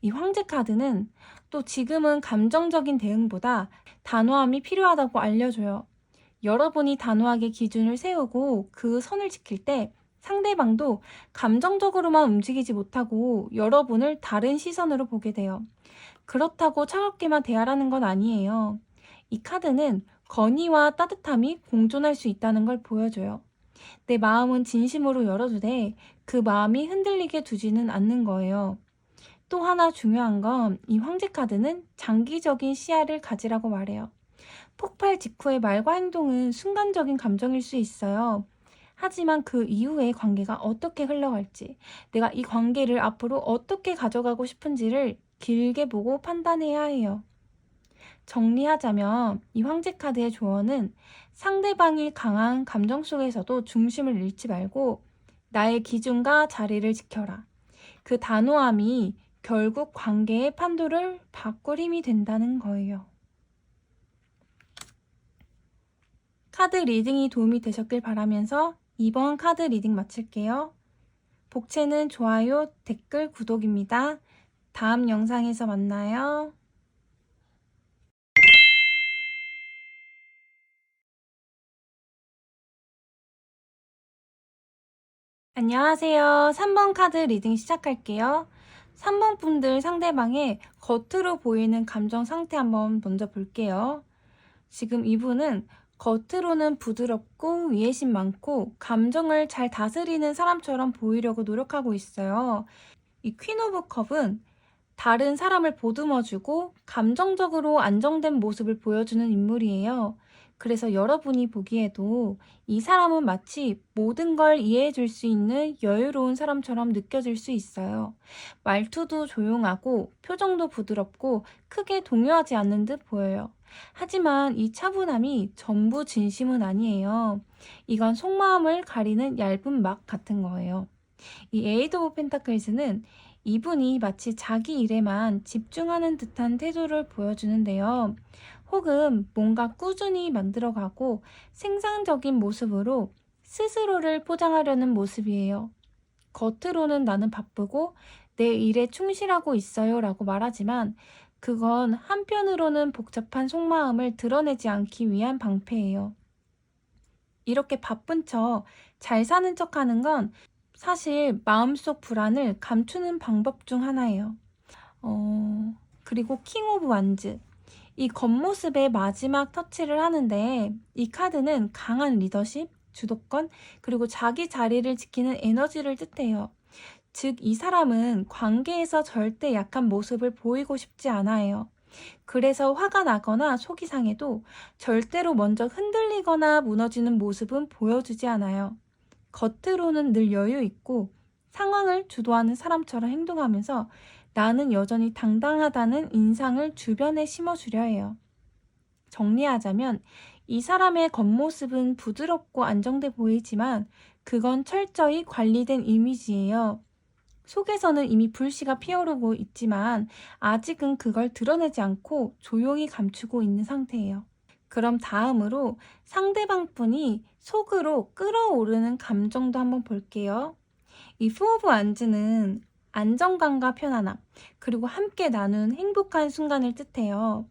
이 황제 카드는 또 지금은 감정적인 대응보다 단호함이 필요하다고 알려줘요. 여러분이 단호하게 기준을 세우고 그 선을 지킬 때 상대방도 감정적으로만 움직이지 못하고 여러분을 다른 시선으로 보게 돼요. 그렇다고 차갑게만 대하라는 건 아니에요. 이 카드는 건의와 따뜻함이 공존할 수 있다는 걸 보여줘요. 내 마음은 진심으로 열어두되 그 마음이 흔들리게 두지는 않는 거예요. 또 하나 중요한 건 이 황제 카드는 장기적인 시야를 가지라고 말해요. 폭발 직후의 말과 행동은 순간적인 감정일 수 있어요. 하지만 그 이후의 관계가 어떻게 흘러갈지, 내가 이 관계를 앞으로 어떻게 가져가고 싶은지를 길게 보고 판단해야 해요. 정리하자면 이 황제 카드의 조언은 상대방이 강한 감정 속에서도 중심을 잃지 말고 나의 기준과 자리를 지켜라. 그 단호함이 결국 관계의 판도를 바꿀 힘이 된다는 거예요. 카드 리딩이 도움이 되셨길 바라면서 이번 카드 리딩 마칠게요. 복채는 좋아요, 댓글, 구독입니다. 다음 영상에서 만나요. 안녕하세요. 3번 카드 리딩 시작할게요. 3번 분들 상대방의 겉으로 보이는 감정 상태 한번 먼저 볼게요. 지금 이분은 겉으로는 부드럽고 위애심 많고 감정을 잘 다스리는 사람처럼 보이려고 노력하고 있어요. 이 퀸 오브 컵은 다른 사람을 보듬어주고 감정적으로 안정된 모습을 보여주는 인물이에요. 그래서 여러분이 보기에도 이 사람은 마치 모든 걸 이해해 줄 수 있는 여유로운 사람처럼 느껴질 수 있어요. 말투도 조용하고 표정도 부드럽고 크게 동요하지 않는 듯 보여요. 하지만 이 차분함이 전부 진심은 아니에요. 이건 속마음을 가리는 얇은 막 같은 거예요. 이 에이드 오브 펜타클스는 이분이 마치 자기 일에만 집중하는 듯한 태도를 보여주는데요. 혹은 뭔가 꾸준히 만들어가고 생산적인 모습으로 스스로를 포장하려는 모습이에요. 겉으로는 나는 바쁘고 내 일에 충실하고 있어요 라고 말하지만 그건 한편으로는 복잡한 속마음을 드러내지 않기 위한 방패예요. 이렇게 바쁜 척, 잘 사는 척 하는 건 사실 마음속 불안을 감추는 방법 중 하나예요. 그리고 킹 오브 완즈. 이 겉모습의 마지막 터치를 하는데 이 카드는 강한 리더십, 주도권, 그리고 자기 자리를 지키는 에너지를 뜻해요. 즉, 이 사람은 관계에서 절대 약한 모습을 보이고 싶지 않아요. 그래서 화가 나거나 속이 상해도 절대로 먼저 흔들리거나 무너지는 모습은 보여주지 않아요. 겉으로는 늘 여유 있고 상황을 주도하는 사람처럼 행동하면서 나는 여전히 당당하다는 인상을 주변에 심어주려 해요. 정리하자면 이 사람의 겉모습은 부드럽고 안정돼 보이지만 그건 철저히 관리된 이미지예요. 속에서는 이미 불씨가 피어오르고 있지만 아직은 그걸 드러내지 않고 조용히 감추고 있는 상태예요. 그럼 다음으로 상대방 분이 속으로 끌어오르는 감정도 한번 볼게요. 이 푸 오브 완즈는 안정감과 편안함, 그리고 함께 나눈 행복한 순간을 뜻해요.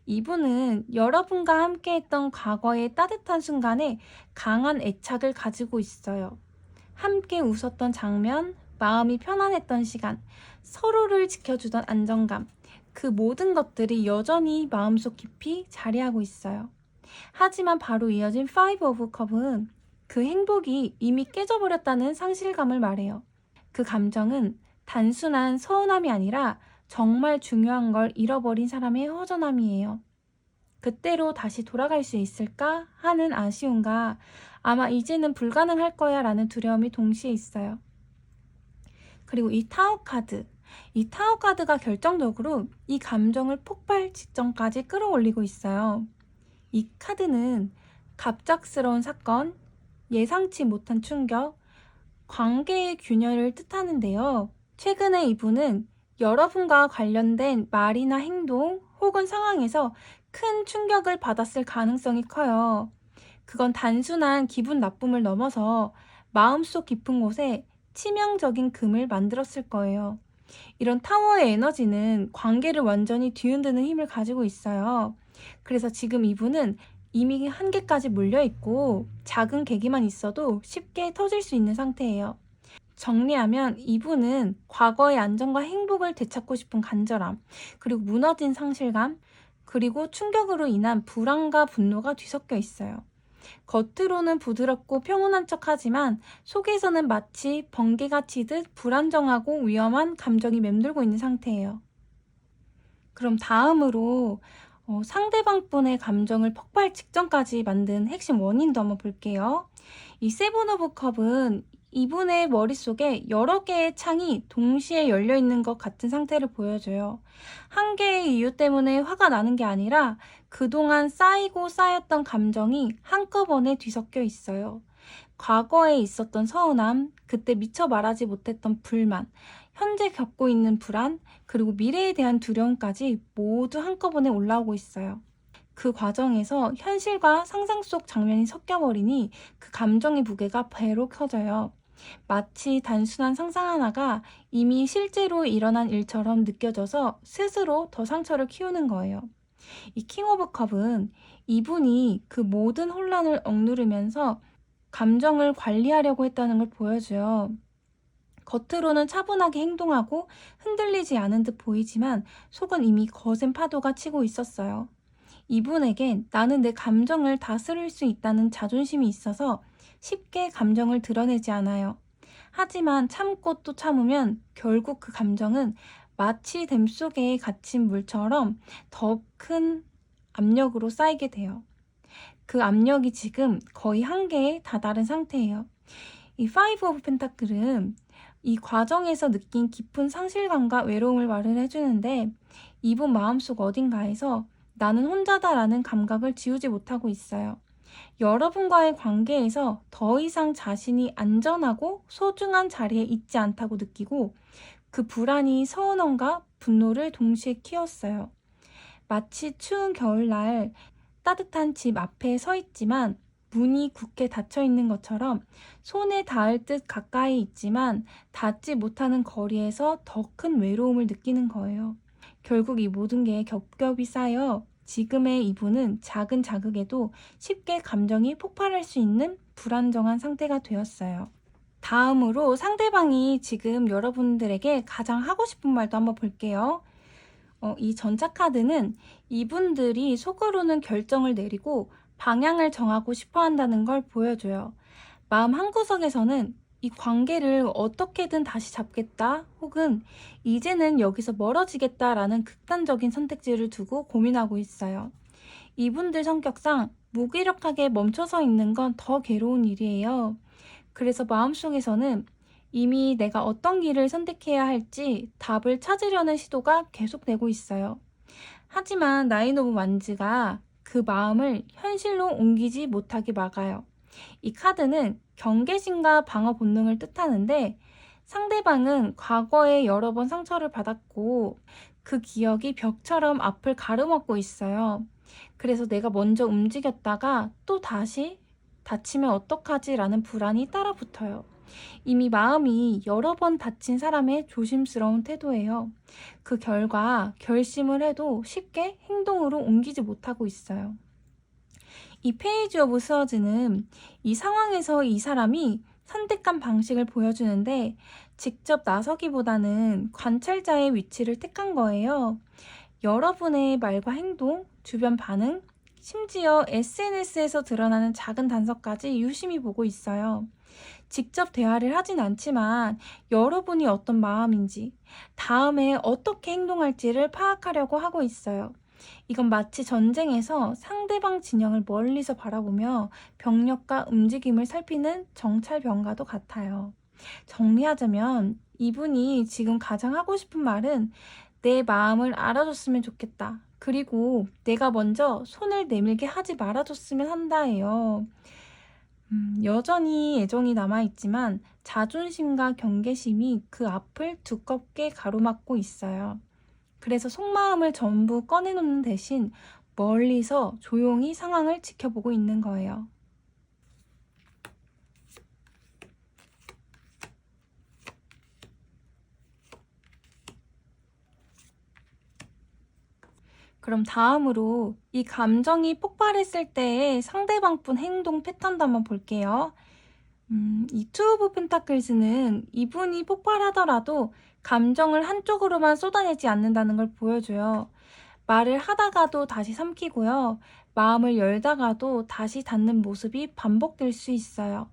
이분은 여러분과 함께 했던 과거의 따뜻한 순간에 강한 애착을 가지고 있어요. 함께 웃었던 장면, 마음이 편안했던 시간, 서로를 지켜주던 안정감, 그 모든 것들이 여전히 마음속 깊이 자리하고 있어요. 하지만 바로 이어진 5 오브 컵은 그 행복이 이미 깨져버렸다는 상실감을 말해요. 그 감정은 단순한 서운함이 아니라 정말 중요한 걸 잃어버린 사람의 허전함이에요. 그때로 다시 돌아갈 수 있을까 하는 아쉬움과 아마 이제는 불가능할 거야 라는 두려움이 동시에 있어요. 그리고 이 타워 카드. 이 타워 카드가 결정적으로 이 감정을 폭발 직전까지 끌어올리고 있어요. 이 카드는 갑작스러운 사건, 예상치 못한 충격, 관계의 균열을 뜻하는데요. 최근에 이분은 여러분과 관련된 말이나 행동 혹은 상황에서 큰 충격을 받았을 가능성이 커요. 그건 단순한 기분 나쁨을 넘어서 마음속 깊은 곳에 치명적인 금을 만들었을 거예요. 이런 타워의 에너지는 관계를 완전히 뒤흔드는 힘을 가지고 있어요. 그래서 지금 이분은 이미 한계까지 몰려있고 작은 계기만 있어도 쉽게 터질 수 있는 상태예요. 정리하면 이분은 과거의 안정과 행복을 되찾고 싶은 간절함, 그리고 무너진 상실감, 그리고 충격으로 인한 불안과 분노가 뒤섞여 있어요. 겉으로는 부드럽고 평온한 척하지만 속에서는 마치 번개가 치듯 불안정하고 위험한 감정이 맴돌고 있는 상태예요. 그럼 다음으로 상대방 분의 감정을 폭발 직전까지 만든 핵심 원인도 한번 볼게요. 이 세븐 오브 컵은 이분의 머릿속에 여러 개의 창이 동시에 열려 있는 것 같은 상태를 보여줘요. 한 개의 이유 때문에 화가 나는 게 아니라 그동안 쌓이고 쌓였던 감정이 한꺼번에 뒤섞여 있어요. 과거에 있었던 서운함, 그때 미처 말하지 못했던 불만, 현재 겪고 있는 불안, 그리고 미래에 대한 두려움까지 모두 한꺼번에 올라오고 있어요. 그 과정에서 현실과 상상 속 장면이 섞여버리니 그 감정의 무게가 배로 커져요. 마치 단순한 상상 하나가 이미 실제로 일어난 일처럼 느껴져서 스스로 더 상처를 키우는 거예요. 이 킹 오브 컵은 이분이 그 모든 혼란을 억누르면서 감정을 관리하려고 했다는 걸 보여줘요. 겉으로는 차분하게 행동하고 흔들리지 않은 듯 보이지만 속은 이미 거센 파도가 치고 있었어요. 이분에겐 나는 내 감정을 다스릴 수 있다는 자존심이 있어서 쉽게 감정을 드러내지 않아요. 하지만 참고 또 참으면 결국 그 감정은 마치 댐 속에 갇힌 물처럼 더 큰 압력으로 쌓이게 돼요. 그 압력이 지금 거의 한계에 다다른 상태예요. 이 파이브 오브 펜타클은 이 과정에서 느낀 깊은 상실감과 외로움을 말을 해주는데 이분 마음속 어딘가에서 나는 혼자다라는 감각을 지우지 못하고 있어요. 여러분과의 관계에서 더 이상 자신이 안전하고 소중한 자리에 있지 않다고 느끼고 그 불안이 서운함과 분노를 동시에 키웠어요. 마치 추운 겨울날 따뜻한 집 앞에 서 있지만 문이 굳게 닫혀 있는 것처럼 손에 닿을 듯 가까이 있지만 닿지 못하는 거리에서 더 큰 외로움을 느끼는 거예요. 결국 이 모든 게 겹겹이 쌓여 지금의 이분은 작은 자극에도 쉽게 감정이 폭발할 수 있는 불안정한 상태가 되었어요. 다음으로 상대방이 지금 여러분들에게 가장 하고 싶은 말도 한번 볼게요. 이 전차 카드는 이분들이 속으로는 결정을 내리고 방향을 정하고 싶어 한다는 걸 보여줘요. 마음 한구석에서는 이 관계를 어떻게든 다시 잡겠다 혹은 이제는 여기서 멀어지겠다라는 극단적인 선택지를 두고 고민하고 있어요. 이분들 성격상 무기력하게 멈춰서 있는 건 더 괴로운 일이에요. 그래서 마음속에서는 이미 내가 어떤 길을 선택해야 할지 답을 찾으려는 시도가 계속되고 있어요. 하지만 나인 오브 완즈가 그 마음을 현실로 옮기지 못하게 막아요. 이 카드는 경계심과 방어 본능을 뜻하는데 상대방은 과거에 여러 번 상처를 받았고 그 기억이 벽처럼 앞을 가로막고 있어요. 그래서 내가 먼저 움직였다가 또 다시 다치면 어떡하지? 라는 불안이 따라붙어요. 이미 마음이 여러 번 다친 사람의 조심스러운 태도예요. 그 결과 결심을 해도 쉽게 행동으로 옮기지 못하고 있어요. 이 페이지 오브 스워즈는 이 상황에서 이 사람이 선택한 방식을 보여주는데 직접 나서기보다는 관찰자의 위치를 택한 거예요. 여러분의 말과 행동, 주변 반응, 심지어 SNS에서 드러나는 작은 단서까지 유심히 보고 있어요. 직접 대화를 하진 않지만 여러분이 어떤 마음인지, 다음에 어떻게 행동할지를 파악하려고 하고 있어요. 이건 마치 전쟁에서 상대방 진영을 멀리서 바라보며 병력과 움직임을 살피는 정찰병과도 같아요. 정리하자면 이분이 지금 가장 하고 싶은 말은 내 마음을 알아줬으면 좋겠다. 그리고 내가 먼저 손을 내밀게 하지 말아줬으면 한다예요. 여전히 애정이 남아있지만 자존심과 경계심이 그 앞을 두껍게 가로막고 있어요. 그래서 속마음을 전부 꺼내놓는 대신 멀리서 조용히 상황을 지켜보고 있는 거예요. 그럼 다음으로 이 감정이 폭발했을 때의 상대방분 행동 패턴도 한번 볼게요. 이 투 오브 펜타클스는 이분이 폭발하더라도 감정을 한쪽으로만 쏟아내지 않는다는 걸 보여줘요. 말을 하다가도 다시 삼키고요. 마음을 열다가도 다시 닫는 모습이 반복될 수 있어요.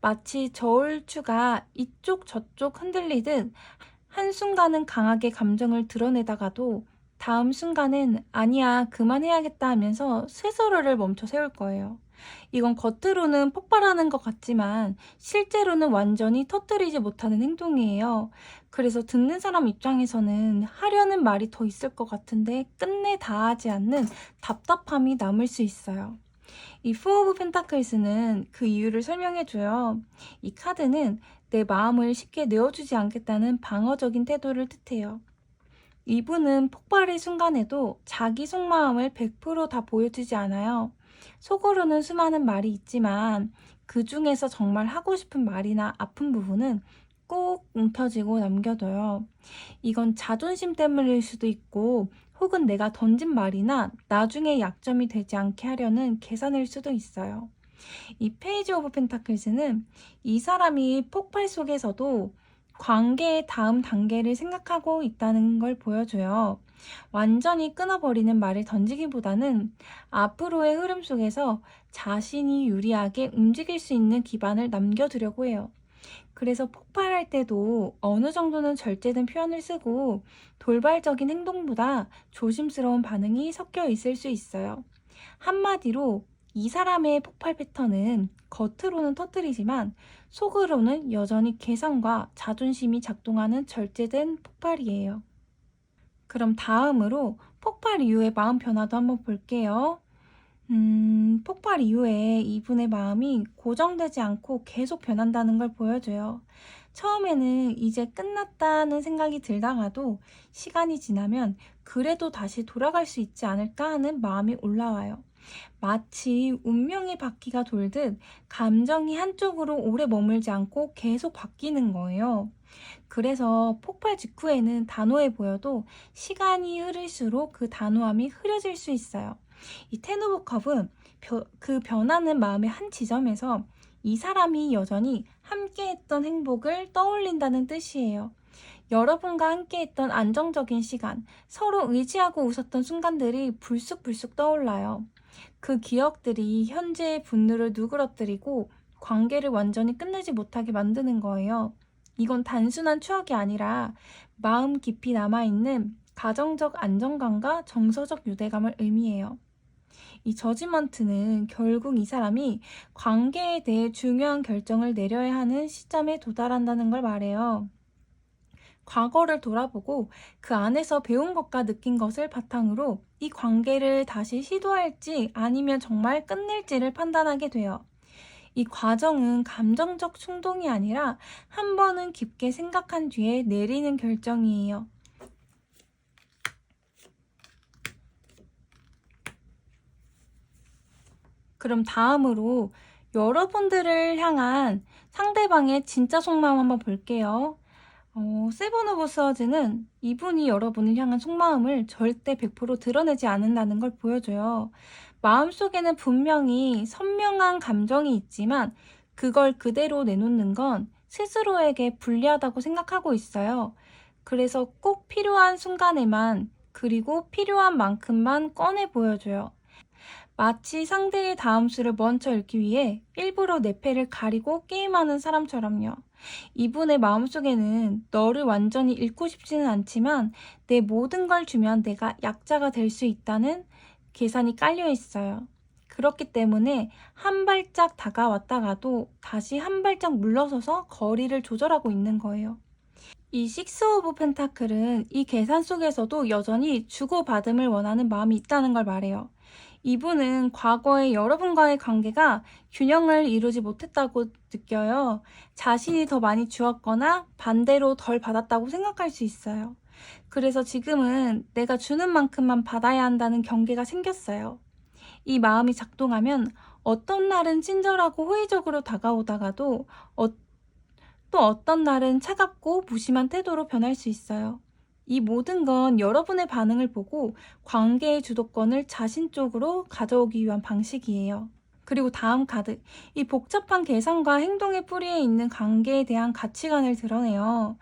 마치 저울추가 이쪽 저쪽 흔들리듯 한순간은 강하게 감정을 드러내다가도 다음 순간엔 아니야, 그만해야겠다 하면서 스스로를 멈춰 세울 거예요. 이건 겉으로는 폭발하는 것 같지만 실제로는 완전히 터뜨리지 못하는 행동이에요. 그래서 듣는 사람 입장에서는 하려는 말이 더 있을 것 같은데 끝내 다하지 않는 답답함이 남을 수 있어요. 이 포 오브 펜타클스는 그 이유를 설명해줘요. 이 카드는 내 마음을 쉽게 내어주지 않겠다는 방어적인 태도를 뜻해요. 이분은 폭발의 순간에도 자기 속마음을 100%다 보여주지 않아요. 속으로는 수많은 말이 있지만 그 중에서 정말 하고 싶은 말이나 아픈 부분은 꼭 움켜쥐고 남겨둬요. 이건 자존심 때문일 수도 있고 혹은 내가 던진 말이나 나중에 약점이 되지 않게 하려는 계산일 수도 있어요. 이 페이지 오브 펜타클스는 이 사람이 폭발 속에서도 관계의 다음 단계를 생각하고 있다는 걸 보여줘요. 완전히 끊어버리는 말을 던지기보다는 앞으로의 흐름 속에서 자신이 유리하게 움직일 수 있는 기반을 남겨두려고 해요. 그래서 폭발할 때도 어느 정도는 절제된 표현을 쓰고 돌발적인 행동보다 조심스러운 반응이 섞여 있을 수 있어요. 한마디로 이 사람의 폭발 패턴은 겉으로는 터뜨리지만 속으로는 여전히 계산과 자존심이 작동하는 절제된 폭발이에요. 그럼 다음으로 폭발 이후의 마음 변화도 한번 볼게요. 폭발 이후에 이분의 마음이 고정되지 않고 계속 변한다는 걸 보여줘요. 처음에는 이제 끝났다는 생각이 들다가도 시간이 지나면 그래도 다시 돌아갈 수 있지 않을까 하는 마음이 올라와요. 마치 운명의 바퀴가 돌듯 감정이 한쪽으로 오래 머물지 않고 계속 바뀌는 거예요. 그래서 폭발 직후에는 단호해 보여도 시간이 흐를수록 그 단호함이 흐려질 수 있어요. 이 텐 오브 컵은 그 변하는 마음의 한 지점에서 이 사람이 여전히 함께했던 행복을 떠올린다는 뜻이에요. 여러분과 함께했던 안정적인 시간, 서로 의지하고 웃었던 순간들이 불쑥불쑥 떠올라요. 그 기억들이 현재의 분노를 누그러뜨리고 관계를 완전히 끝내지 못하게 만드는 거예요. 이건 단순한 추억이 아니라 마음 깊이 남아있는 가정적 안정감과 정서적 유대감을 의미해요. 이 저지먼트는 결국 이 사람이 관계에 대해 중요한 결정을 내려야 하는 시점에 도달한다는 걸 말해요. 과거를 돌아보고 그 안에서 배운 것과 느낀 것을 바탕으로 이 관계를 다시 시도할지 아니면 정말 끝낼지를 판단하게 돼요. 이 과정은 감정적 충동이 아니라 한 번은 깊게 생각한 뒤에 내리는 결정이에요. 그럼 다음으로 여러분들을 향한 상대방의 진짜 속마음 한번 볼게요. 세븐 오브 스워즈는 이분이 여러분을 향한 속마음을 절대 100% 드러내지 않는다는 걸 보여줘요. 마음속에는 분명히 선명한 감정이 있지만 그걸 그대로 내놓는 건 스스로에게 불리하다고 생각하고 있어요. 그래서 꼭 필요한 순간에만 그리고 필요한 만큼만 꺼내 보여줘요. 마치 상대의 다음 수를 먼저 읽기 위해 일부러 내 패를 가리고 게임하는 사람처럼요. 이분의 마음속에는 너를 완전히 잃고 싶지는 않지만 내 모든 걸 주면 내가 약자가 될 수 있다는 계산이 깔려 있어요. 그렇기 때문에 한 발짝 다가왔다가도 다시 한 발짝 물러서서 거리를 조절하고 있는 거예요. 이 식스 오브 펜타클은 이 계산 속에서도 여전히 주고받음을 원하는 마음이 있다는 걸 말해요. 이분은 과거에 여러분과의 관계가 균형을 이루지 못했다고 느껴요. 자신이 더 많이 주었거나 반대로 덜 받았다고 생각할 수 있어요. 그래서 지금은 내가 주는 만큼만 받아야 한다는 경계가 생겼어요. 이 마음이 작동하면 어떤 날은 친절하고 호의적으로 다가오다가도 또 어떤 날은 차갑고 무심한 태도로 변할 수 있어요. 이 모든 건 여러분의 반응을 보고 관계의 주도권을 자신 쪽으로 가져오기 위한 방식이에요. 그리고 다음 카드, 이 복잡한 계산과 행동의 뿌리에 있는 관계에 대한 가치관을 드러내요.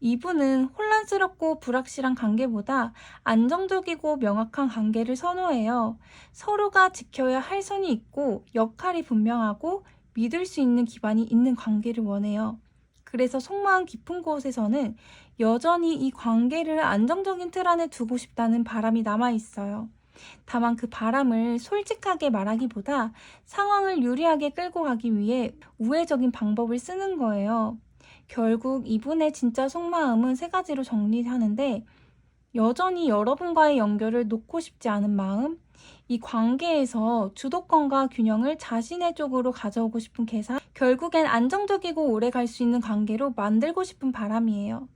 이분은 혼란스럽고 불확실한 관계보다 안정적이고 명확한 관계를 선호해요. 서로가 지켜야 할 선이 있고 역할이 분명하고 믿을 수 있는 기반이 있는 관계를 원해요. 그래서 속마음 깊은 곳에서는 여전히 이 관계를 안정적인 틀 안에 두고 싶다는 바람이 남아 있어요. 다만 그 바람을 솔직하게 말하기보다 상황을 유리하게 끌고 가기 위해 우회적인 방법을 쓰는 거예요. 결국 이분의 진짜 속마음은 세 가지로 정리하는데, 여전히 여러분과의 연결을 놓고 싶지 않은 마음, 이 관계에서 주도권과 균형을 자신의 쪽으로 가져오고 싶은 계산, 결국엔 안정적이고 오래 갈 수 있는 관계로 만들고 싶은 바람이에요.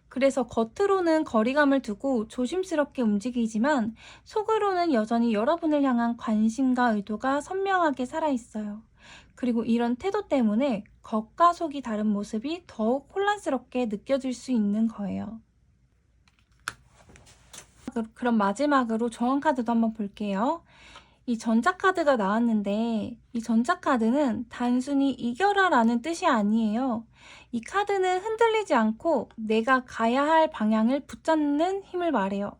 그래서 겉으로는 거리감을 두고 조심스럽게 움직이지만 속으로는 여전히 여러분을 향한 관심과 의도가 선명하게 살아있어요. 그리고 이런 태도 때문에 겉과 속이 다른 모습이 더욱 혼란스럽게 느껴질 수 있는 거예요. 그럼 마지막으로 조언 카드도 한번 볼게요. 이 전자카드가 나왔는데 이 전자카드는 단순히 이겨라 라는 뜻이 아니에요. 이 카드는 흔들리지 않고 내가 가야 할 방향을 붙잡는 힘을 말해요.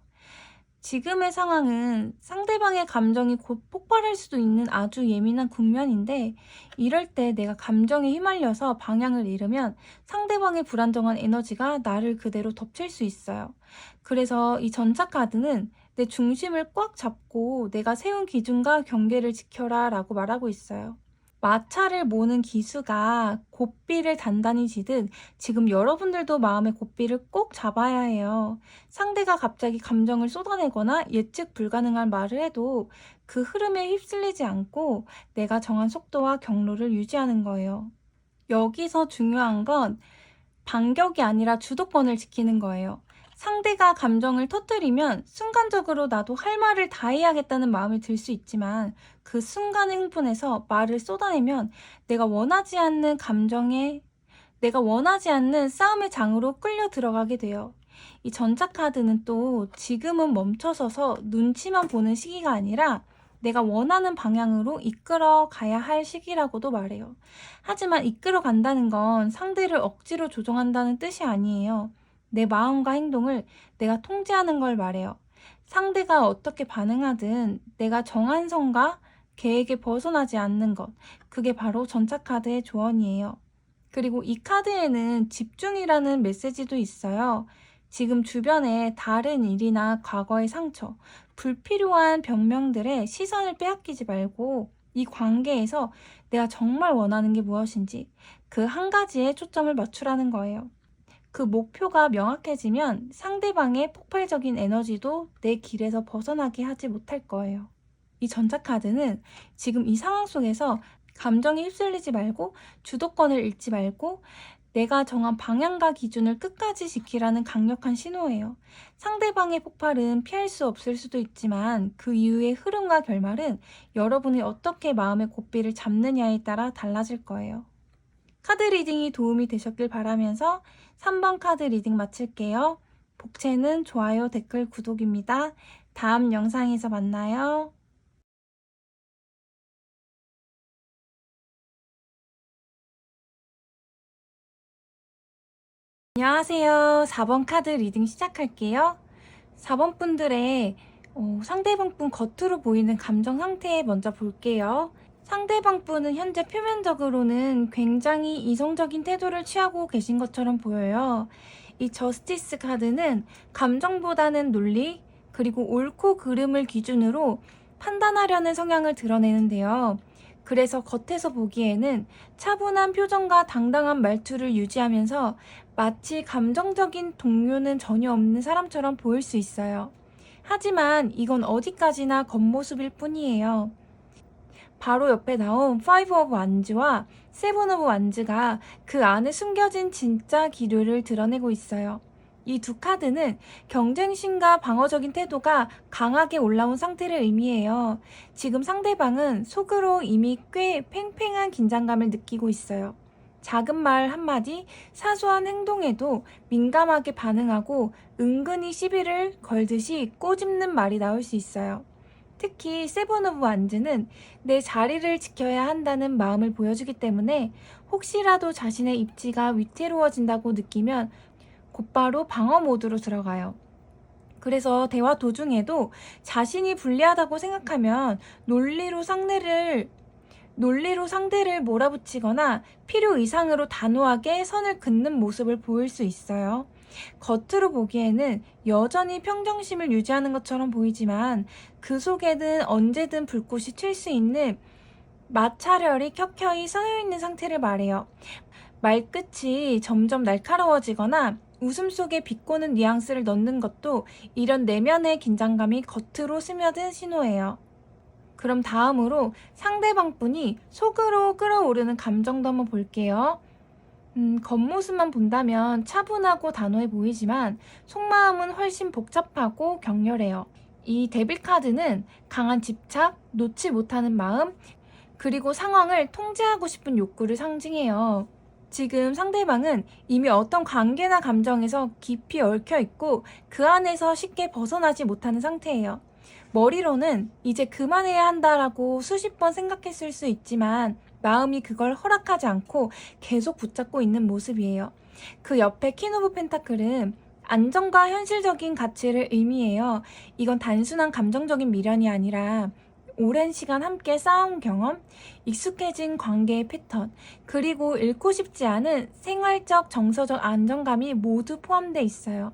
지금의 상황은 상대방의 감정이 곧 폭발할 수도 있는 아주 예민한 국면인데, 이럴 때 내가 감정에 휘말려서 방향을 잃으면 상대방의 불안정한 에너지가 나를 그대로 덮칠 수 있어요. 그래서 이 전차카드는 내 중심을 꽉 잡고 내가 세운 기준과 경계를 지켜라 라고 말하고 있어요. 마차를 모는 기수가 고삐를 단단히 쥐듯 지금 여러분들도 마음의 고삐를 꼭 잡아야 해요. 상대가 갑자기 감정을 쏟아내거나 예측 불가능한 말을 해도 그 흐름에 휩쓸리지 않고 내가 정한 속도와 경로를 유지하는 거예요. 여기서 중요한 건 반격이 아니라 주도권을 지키는 거예요. 상대가 감정을 터뜨리면 순간적으로 나도 할 말을 다 해야겠다는 마음이 들 수 있지만, 그 순간의 흥분에서 말을 쏟아내면 내가 원하지 않는 싸움의 장으로 끌려 들어가게 돼요. 이 전자카드는 또 지금은 멈춰서서 눈치만 보는 시기가 아니라 내가 원하는 방향으로 이끌어 가야 할 시기라고도 말해요. 하지만 이끌어 간다는 건 상대를 억지로 조종한다는 뜻이 아니에요. 내 마음과 행동을 내가 통제하는 걸 말해요. 상대가 어떻게 반응하든 내가 정한 선과 계획에 벗어나지 않는 것, 그게 바로 전차카드의 조언이에요. 그리고 이 카드에는 집중이라는 메시지도 있어요. 지금 주변에 다른 일이나 과거의 상처, 불필요한 변명들에 시선을 빼앗기지 말고 이 관계에서 내가 정말 원하는 게 무엇인지 그 한 가지에 초점을 맞추라는 거예요. 그 목표가 명확해지면 상대방의 폭발적인 에너지도 내 길에서 벗어나게 하지 못할 거예요. 이 전자카드는 지금 이 상황 속에서 감정에 휩쓸리지 말고 주도권을 잃지 말고 내가 정한 방향과 기준을 끝까지 지키라는 강력한 신호예요. 상대방의 폭발은 피할 수 없을 수도 있지만 그 이후의 흐름과 결말은 여러분이 어떻게 마음의 고삐를 잡느냐에 따라 달라질 거예요. 카드 리딩이 도움이 되셨길 바라면서 3번 카드 리딩 마칠게요. 복채는 좋아요, 댓글, 구독입니다. 다음 영상에서 만나요. 안녕하세요. 4번 카드 리딩 시작할게요. 4번 분들의 상대방 분 겉으로 보이는 감정 상태 먼저 볼게요. 상대방 분은 현재 표면적으로는 굉장히 이성적인 태도를 취하고 계신 것처럼 보여요. 이 저스티스 카드는 감정보다는 논리, 그리고 옳고 그름을 기준으로 판단하려는 성향을 드러내는데요. 그래서 겉에서 보기에는 차분한 표정과 당당한 말투를 유지하면서 마치 감정적인 동요는 전혀 없는 사람처럼 보일 수 있어요. 하지만 이건 어디까지나 겉모습일 뿐이에요. 바로 옆에 나온 5 오브 완즈와 7 오브 완즈가 그 안에 숨겨진 진짜 기류를 드러내고 있어요. 이 두 카드는 경쟁심과 방어적인 태도가 강하게 올라온 상태를 의미해요. 지금 상대방은 속으로 이미 꽤 팽팽한 긴장감을 느끼고 있어요. 작은 말 한마디, 사소한 행동에도 민감하게 반응하고 은근히 시비를 걸듯이 꼬집는 말이 나올 수 있어요. 특히 세븐 오브 완즈는 내 자리를 지켜야 한다는 마음을 보여주기 때문에 혹시라도 자신의 입지가 위태로워진다고 느끼면 곧바로 방어 모드로 들어가요. 그래서 대화 도중에도 자신이 불리하다고 생각하면 논리로 상대를 몰아붙이거나 필요 이상으로 단호하게 선을 긋는 모습을 보일 수 있어요. 겉으로 보기에는 여전히 평정심을 유지하는 것처럼 보이지만 그 속에는 언제든 불꽃이 튈 수 있는 마찰열이 켜켜이 서 있는 상태를 말해요. 말끝이 점점 날카로워지거나 웃음 속에 비꼬는 뉘앙스를 넣는 것도 이런 내면의 긴장감이 겉으로 스며든 신호예요. 그럼 다음으로 상대방 분이 속으로 끓어오르는 감정도 한번 볼게요. 겉모습만 본다면 차분하고 단호해 보이지만 속마음은 훨씬 복잡하고 격렬해요. 이 데빌 카드는 강한 집착, 놓지 못하는 마음, 그리고 상황을 통제하고 싶은 욕구를 상징해요. 지금 상대방은 이미 어떤 관계나 감정에서 깊이 얽혀 있고 그 안에서 쉽게 벗어나지 못하는 상태예요. 머리로는 이제 그만해야 한다라고 수십 번 생각했을 수 있지만 마음이 그걸 허락하지 않고 계속 붙잡고 있는 모습이에요. 그 옆에 퀸 오브 펜타클은 안정과 현실적인 가치를 의미해요. 이건 단순한 감정적인 미련이 아니라 오랜 시간 함께 쌓아온 경험, 익숙해진 관계의 패턴, 그리고 잃고 싶지 않은 생활적, 정서적 안정감이 모두 포함되어 있어요.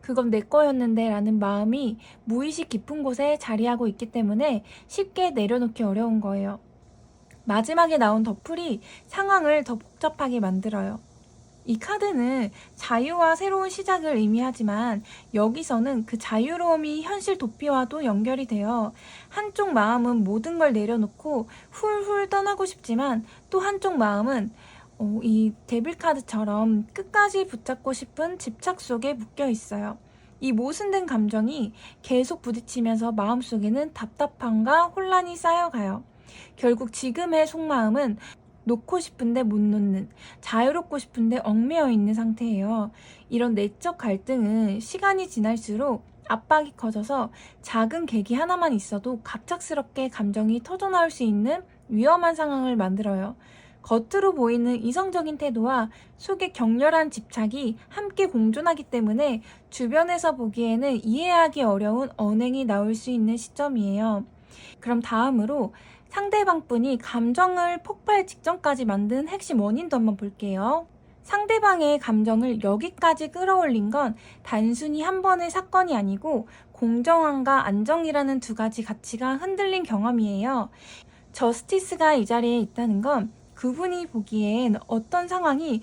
그건 내 거였는데 라는 마음이 무의식 깊은 곳에 자리하고 있기 때문에 쉽게 내려놓기 어려운 거예요. 마지막에 나온 더풀이 상황을 더 복잡하게 만들어요. 이 카드는 자유와 새로운 시작을 의미하지만 여기서는 그 자유로움이 현실 도피와도 연결이 되어 한쪽 마음은 모든 걸 내려놓고 훌훌 떠나고 싶지만 또 한쪽 마음은 이 데빌 카드처럼 끝까지 붙잡고 싶은 집착 속에 묶여 있어요. 이 모순된 감정이 계속 부딪히면서 마음속에는 답답함과 혼란이 쌓여가요. 결국 지금의 속마음은 놓고 싶은데 못 놓는, 자유롭고 싶은데 얽매여 있는 상태예요. 이런 내적 갈등은 시간이 지날수록 압박이 커져서 작은 계기 하나만 있어도 갑작스럽게 감정이 터져나올 수 있는 위험한 상황을 만들어요. 겉으로 보이는 이성적인 태도와 속의 격렬한 집착이 함께 공존하기 때문에 주변에서 보기에는 이해하기 어려운 언행이 나올 수 있는 시점이에요. 그럼 다음으로 상대방분이 감정을 폭발 직전까지 만든 핵심 원인도 한번 볼게요. 상대방의 감정을 여기까지 끌어올린 건 단순히 한 번의 사건이 아니고 공정함과 안정이라는 두 가지 가치가 흔들린 경험이에요. 저스티스가 이 자리에 있다는 건 그분이 보기엔 어떤 상황이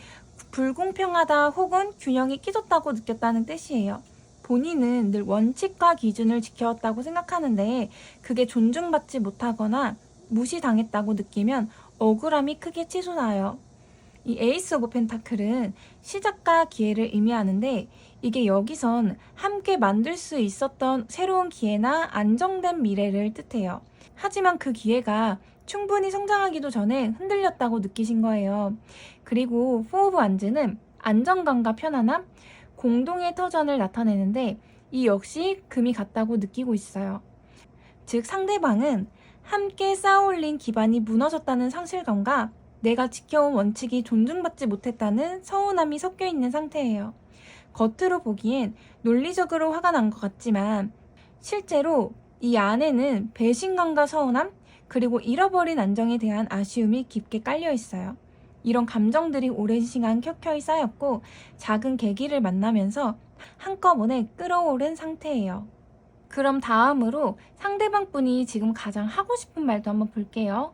불공평하다 혹은 균형이 깨졌다고 느꼈다는 뜻이에요. 본인은 늘 원칙과 기준을 지켜왔다고 생각하는데 그게 존중받지 못하거나 무시당했다고 느끼면 억울함이 크게 치솟아요. 이 에이스 오브 펜타클은 시작과 기회를 의미하는데 이게 여기선 함께 만들 수 있었던 새로운 기회나 안정된 미래를 뜻해요. 하지만 그 기회가 충분히 성장하기도 전에 흔들렸다고 느끼신 거예요. 그리고 포 오브 완즈는 안정감과 편안함, 공동의 터전을 나타내는데 이 역시 금이 같다고 느끼고 있어요. 즉 상대방은 함께 쌓아올린 기반이 무너졌다는 상실감과 내가 지켜온 원칙이 존중받지 못했다는 서운함이 섞여 있는 상태예요. 겉으로 보기엔 논리적으로 화가 난 것 같지만 실제로 이 안에는 배신감과 서운함, 그리고 잃어버린 안정에 대한 아쉬움이 깊게 깔려 있어요. 이런 감정들이 오랜 시간 켜켜이 쌓였고 작은 계기를 만나면서 한꺼번에 끌어오른 상태예요. 그럼 다음으로 상대방 분이 지금 가장 하고 싶은 말도 한번 볼게요.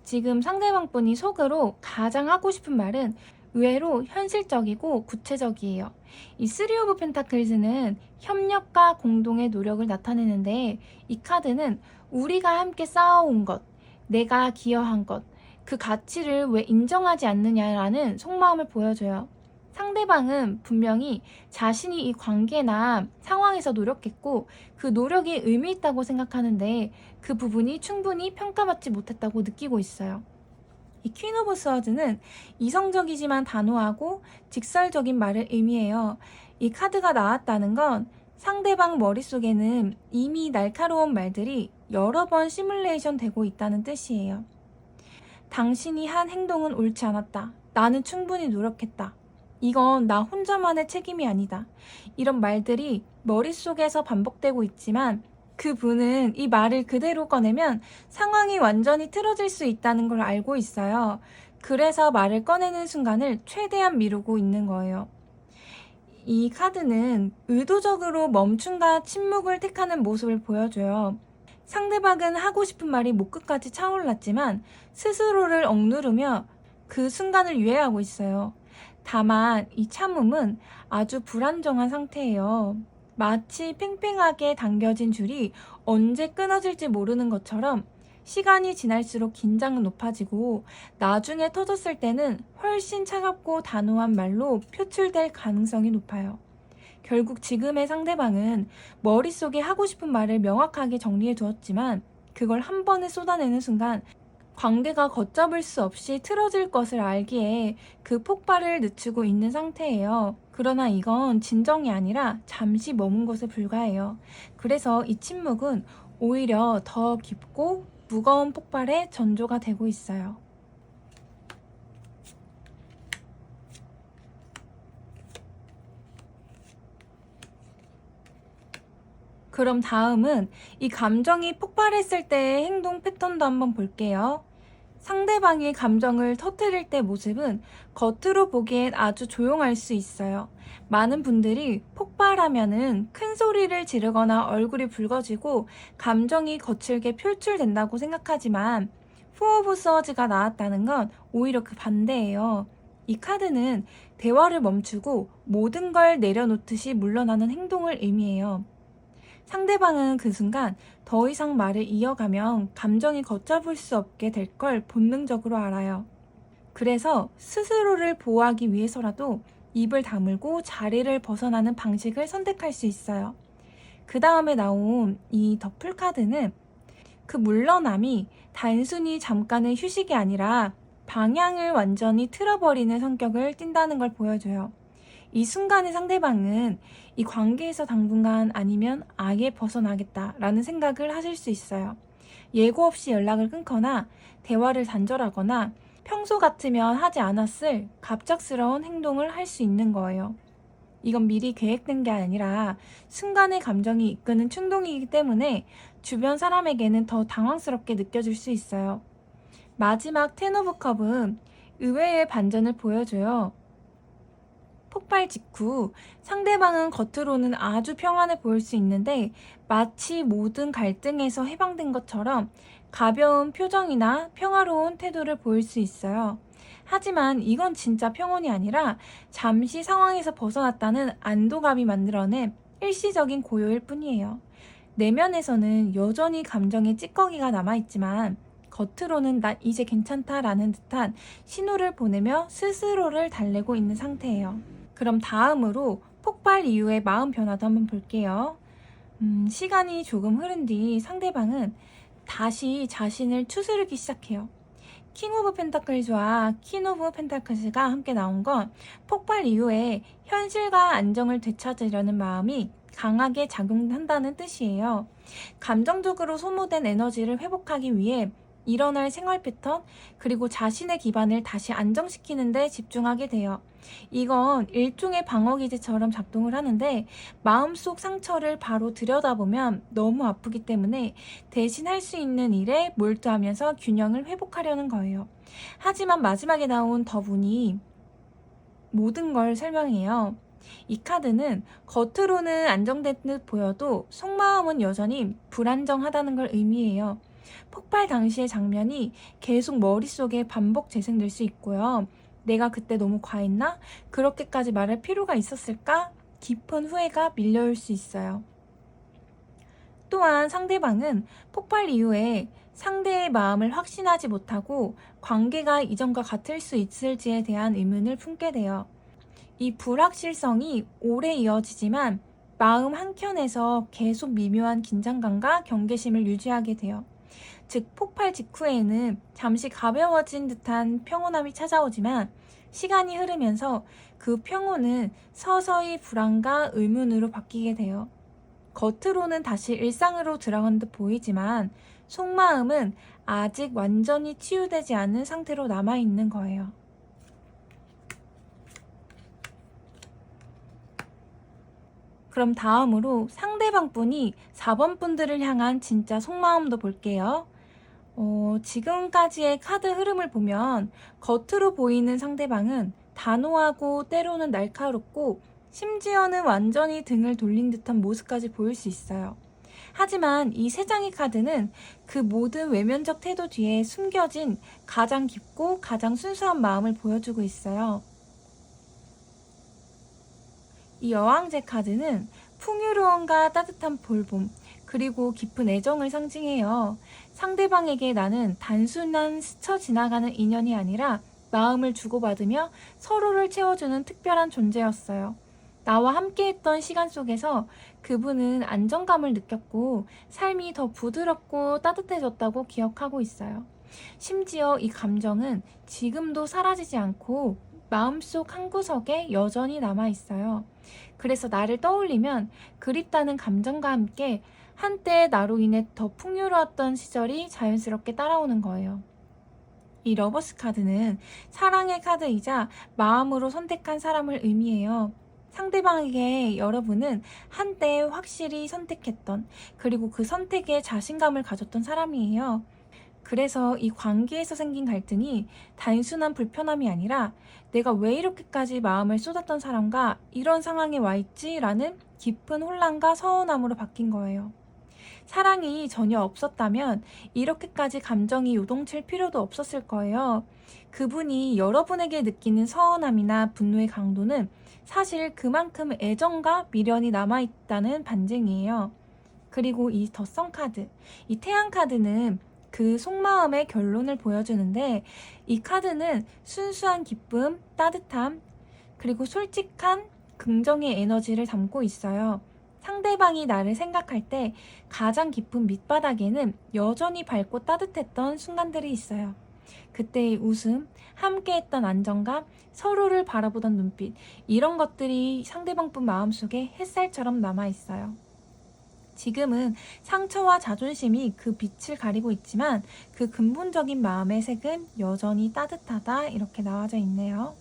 지금 상대방 분이 속으로 가장 하고 싶은 말은 의외로 현실적이고 구체적이에요. 이 쓰리 오브 펜타클즈는 협력과 공동의 노력을 나타내는데 이 카드는 우리가 함께 쌓아온 것, 내가 기여한 것, 그 가치를 왜 인정하지 않느냐라는 속마음을 보여줘요. 상대방은 분명히 자신이 이 관계나 상황에서 노력했고 그 노력이 의미 있다고 생각하는데 그 부분이 충분히 평가받지 못했다고 느끼고 있어요. 이 퀸 오브 스워즈는 이성적이지만 단호하고 직설적인 말을 의미해요. 이 카드가 나왔다는 건 상대방 머릿속에는 이미 날카로운 말들이 여러 번 시뮬레이션 되고 있다는 뜻이에요. 당신이 한 행동은 옳지 않았다. 나는 충분히 노력했다. 이건 나 혼자만의 책임이 아니다. 이런 말들이 머릿속에서 반복되고 있지만 그분은 이 말을 그대로 꺼내면 상황이 완전히 틀어질 수 있다는 걸 알고 있어요. 그래서 말을 꺼내는 순간을 최대한 미루고 있는 거예요. 이 카드는 의도적으로 멈춤과 침묵을 택하는 모습을 보여줘요. 상대방은 하고 싶은 말이 목 끝까지 차올랐지만 스스로를 억누르며 그 순간을 유예하고 있어요. 다만 이 참음은 아주 불안정한 상태예요. 마치 팽팽하게 당겨진 줄이 언제 끊어질지 모르는 것처럼 시간이 지날수록 긴장은 높아지고 나중에 터졌을 때는 훨씬 차갑고 단호한 말로 표출될 가능성이 높아요. 결국 지금의 상대방은 머릿속에 하고 싶은 말을 명확하게 정리해 두었지만 그걸 한 번에 쏟아내는 순간 관계가 걷잡을 수 없이 틀어질 것을 알기에 그 폭발을 늦추고 있는 상태예요. 그러나 이건 진정이 아니라 잠시 머문 것에 불과해요. 그래서 이 침묵은 오히려 더 깊고 무거운 폭발의 전조가 되고 있어요. 그럼 다음은 이 감정이 폭발했을 때의 행동 패턴도 한번 볼게요. 상대방이 감정을 터뜨릴 때 모습은 겉으로 보기엔 아주 조용할 수 있어요. 많은 분들이 폭발하면은 큰 소리를 지르거나 얼굴이 붉어지고 감정이 거칠게 표출된다고 생각하지만 포 오브 스워즈가 나왔다는 건 오히려 그 반대예요. 이 카드는 대화를 멈추고 모든 걸 내려놓듯이 물러나는 행동을 의미해요. 상대방은 그 순간 더 이상 말을 이어가면 감정이 걷잡을 수 없게 될 걸 본능적으로 알아요. 그래서 스스로를 보호하기 위해서라도 입을 다물고 자리를 벗어나는 방식을 선택할 수 있어요. 그 다음에 나온 이 더풀 카드는 그 물러남이 단순히 잠깐의 휴식이 아니라 방향을 완전히 틀어버리는 성격을 띈다는 걸 보여줘요. 이 순간의 상대방은 이 관계에서 당분간 아니면 아예 벗어나겠다라는 생각을 하실 수 있어요. 예고 없이 연락을 끊거나 대화를 단절하거나 평소 같으면 하지 않았을 갑작스러운 행동을 할 수 있는 거예요. 이건 미리 계획된 게 아니라 순간의 감정이 이끄는 충동이기 때문에 주변 사람에게는 더 당황스럽게 느껴질 수 있어요. 마지막 텐 오브 컵은 의외의 반전을 보여줘요. 폭발 직후 상대방은 겉으로는 아주 평안해 보일 수 있는데 마치 모든 갈등에서 해방된 것처럼 가벼운 표정이나 평화로운 태도를 보일 수 있어요. 하지만 이건 진짜 평온이 아니라 잠시 상황에서 벗어났다는 안도감이 만들어낸 일시적인 고요일 뿐이에요. 내면에서는 여전히 감정의 찌꺼기가 남아있지만 겉으로는 나 이제 괜찮다라는 듯한 신호를 보내며 스스로를 달래고 있는 상태예요. 그럼 다음으로 폭발 이후의 마음 변화도 한번 볼게요. 시간이 조금 흐른 뒤 상대방은 다시 자신을 추스르기 시작해요. 킹 오브 펜타클즈와 퀸 오브 펜타클즈가 함께 나온 건 폭발 이후에 현실과 안정을 되찾으려는 마음이 강하게 작용한다는 뜻이에요. 감정적으로 소모된 에너지를 회복하기 위해 일어날 생활 패턴, 그리고 자신의 기반을 다시 안정시키는 데 집중하게 돼요. 이건 일종의 방어기제처럼 작동을 하는데 마음속 상처를 바로 들여다보면 너무 아프기 때문에 대신 할 수 있는 일에 몰두하면서 균형을 회복하려는 거예요. 하지만 마지막에 나온 더분이 모든 걸 설명해요. 이 카드는 겉으로는 안정된 듯 보여도 속마음은 여전히 불안정하다는 걸 의미해요. 폭발 당시의 장면이 계속 머릿속에 반복 재생될 수 있고요. 내가 그때 너무 과했나? 그렇게까지 말할 필요가 있었을까? 깊은 후회가 밀려올 수 있어요. 또한 상대방은 폭발 이후에 상대의 마음을 확신하지 못하고 관계가 이전과 같을 수 있을지에 대한 의문을 품게 돼요. 이 불확실성이 오래 이어지지만 마음 한켠에서 계속 미묘한 긴장감과 경계심을 유지하게 돼요. 즉 폭발 직후에는 잠시 가벼워진 듯한 평온함이 찾아오지만 시간이 흐르면서 그 평온은 서서히 불안과 의문으로 바뀌게 돼요. 겉으로는 다시 일상으로 들어간 듯 보이지만 속마음은 아직 완전히 치유되지 않은 상태로 남아있는 거예요. 그럼 다음으로 상대방 분이 4번 분들을 향한 진짜 속마음도 볼게요. 지금까지의 카드 흐름을 보면 겉으로 보이는 상대방은 단호하고 때로는 날카롭고 심지어는 완전히 등을 돌린 듯한 모습까지 보일 수 있어요. 하지만 이 세 장의 카드는 그 모든 외면적 태도 뒤에 숨겨진 가장 깊고 가장 순수한 마음을 보여주고 있어요. 이 여왕제 카드는 풍요로움과 따뜻한 볼봄, 그리고 깊은 애정을 상징해요. 상대방에게 나는 단순한 스쳐 지나가는 인연이 아니라 마음을 주고받으며 서로를 채워주는 특별한 존재였어요. 나와 함께했던 시간 속에서 그분은 안정감을 느꼈고 삶이 더 부드럽고 따뜻해졌다고 기억하고 있어요. 심지어 이 감정은 지금도 사라지지 않고 마음속 한구석에 여전히 남아있어요. 그래서 나를 떠올리면 그립다는 감정과 함께 한때 나로 인해 더 풍요로웠던 시절이 자연스럽게 따라오는 거예요. 이 러버스 카드는 사랑의 카드이자 마음으로 선택한 사람을 의미해요. 상대방에게 여러분은 한때 확실히 선택했던, 그리고 그 선택에 자신감을 가졌던 사람이에요. 그래서 이 관계에서 생긴 갈등이 단순한 불편함이 아니라 내가 왜 이렇게까지 마음을 쏟았던 사람과 이런 상황에 와 있지? 라는 깊은 혼란과 서운함으로 바뀐 거예요. 사랑이 전혀 없었다면 이렇게까지 감정이 요동칠 필요도 없었을 거예요. 그분이 여러분에게 느끼는 서운함이나 분노의 강도는 사실 그만큼 애정과 미련이 남아있다는 반증이에요. 그리고 이 덧성 카드, 이 태양 카드는 그 속마음의 결론을 보여주는데 이 카드는 순수한 기쁨, 따뜻함, 그리고 솔직한 긍정의 에너지를 담고 있어요. 상대방이 나를 생각할 때 가장 깊은 밑바닥에는 여전히 밝고 따뜻했던 순간들이 있어요. 그때의 웃음, 함께했던 안정감, 서로를 바라보던 눈빛, 이런 것들이 상대방분 마음속에 햇살처럼 남아있어요. 지금은 상처와 자존심이 그 빛을 가리고 있지만 그 근본적인 마음의 색은 여전히 따뜻하다, 이렇게 나와져 있네요.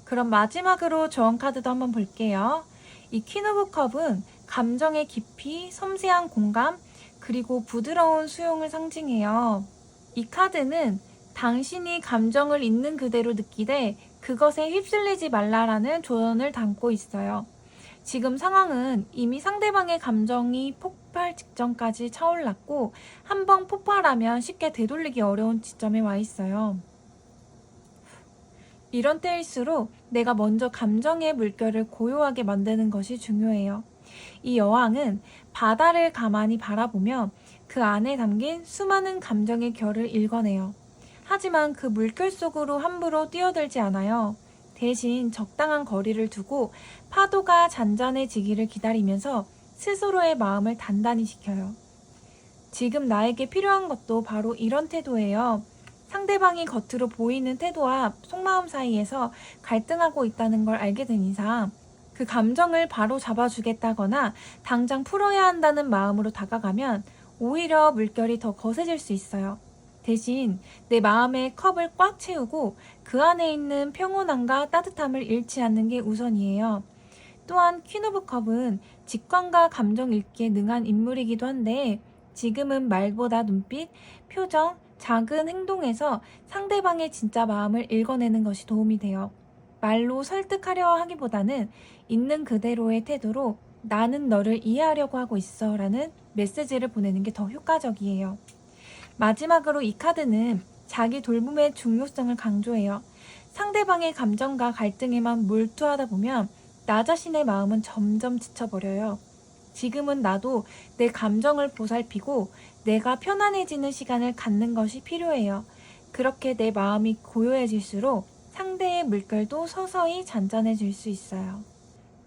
그럼 마지막으로 조언 카드도 한번 볼게요. 이 퀸 오브 컵은 감정의 깊이, 섬세한 공감, 그리고 부드러운 수용을 상징해요. 이 카드는 당신이 감정을 있는 그대로 느끼되 그것에 휩쓸리지 말라라는 조언을 담고 있어요. 지금 상황은 이미 상대방의 감정이 폭발 직전까지 차올랐고 한번 폭발하면 쉽게 되돌리기 어려운 지점에 와 있어요. 이런 때일수록 내가 먼저 감정의 물결을 고요하게 만드는 것이 중요해요. 이 여왕은 바다를 가만히 바라보며 그 안에 담긴 수많은 감정의 결을 읽어내요. 하지만 그 물결 속으로 함부로 뛰어들지 않아요. 대신 적당한 거리를 두고 파도가 잔잔해지기를 기다리면서 스스로의 마음을 단단히 지켜요. 지금 나에게 필요한 것도 바로 이런 태도예요. 상대방이 겉으로 보이는 태도와 속마음 사이에서 갈등하고 있다는 걸 알게 된 이상 그 감정을 바로 잡아주겠다거나 당장 풀어야 한다는 마음으로 다가가면 오히려 물결이 더 거세질 수 있어요. 대신 내 마음의 컵을 꽉 채우고 그 안에 있는 평온함과 따뜻함을 잃지 않는 게 우선이에요. 또한 퀸 오브 컵은 직관과 감정 읽기에 능한 인물이기도 한데 지금은 말보다 눈빛, 표정, 작은 행동에서 상대방의 진짜 마음을 읽어내는 것이 도움이 돼요. 말로 설득하려 하기보다는 있는 그대로의 태도로 나는 너를 이해하려고 하고 있어 라는 메시지를 보내는 게 더 효과적이에요. 마지막으로 이 카드는 자기 돌봄의 중요성을 강조해요. 상대방의 감정과 갈등에만 몰두하다 보면 나 자신의 마음은 점점 지쳐버려요. 지금은 나도 내 감정을 보살피고 내가 편안해지는 시간을 갖는 것이 필요해요. 그렇게 내 마음이 고요해질수록 상대의 물결도 서서히 잔잔해질 수 있어요.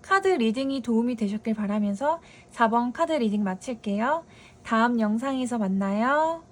카드 리딩이 도움이 되셨길 바라면서 4번 카드 리딩 마칠게요. 다음 영상에서 만나요.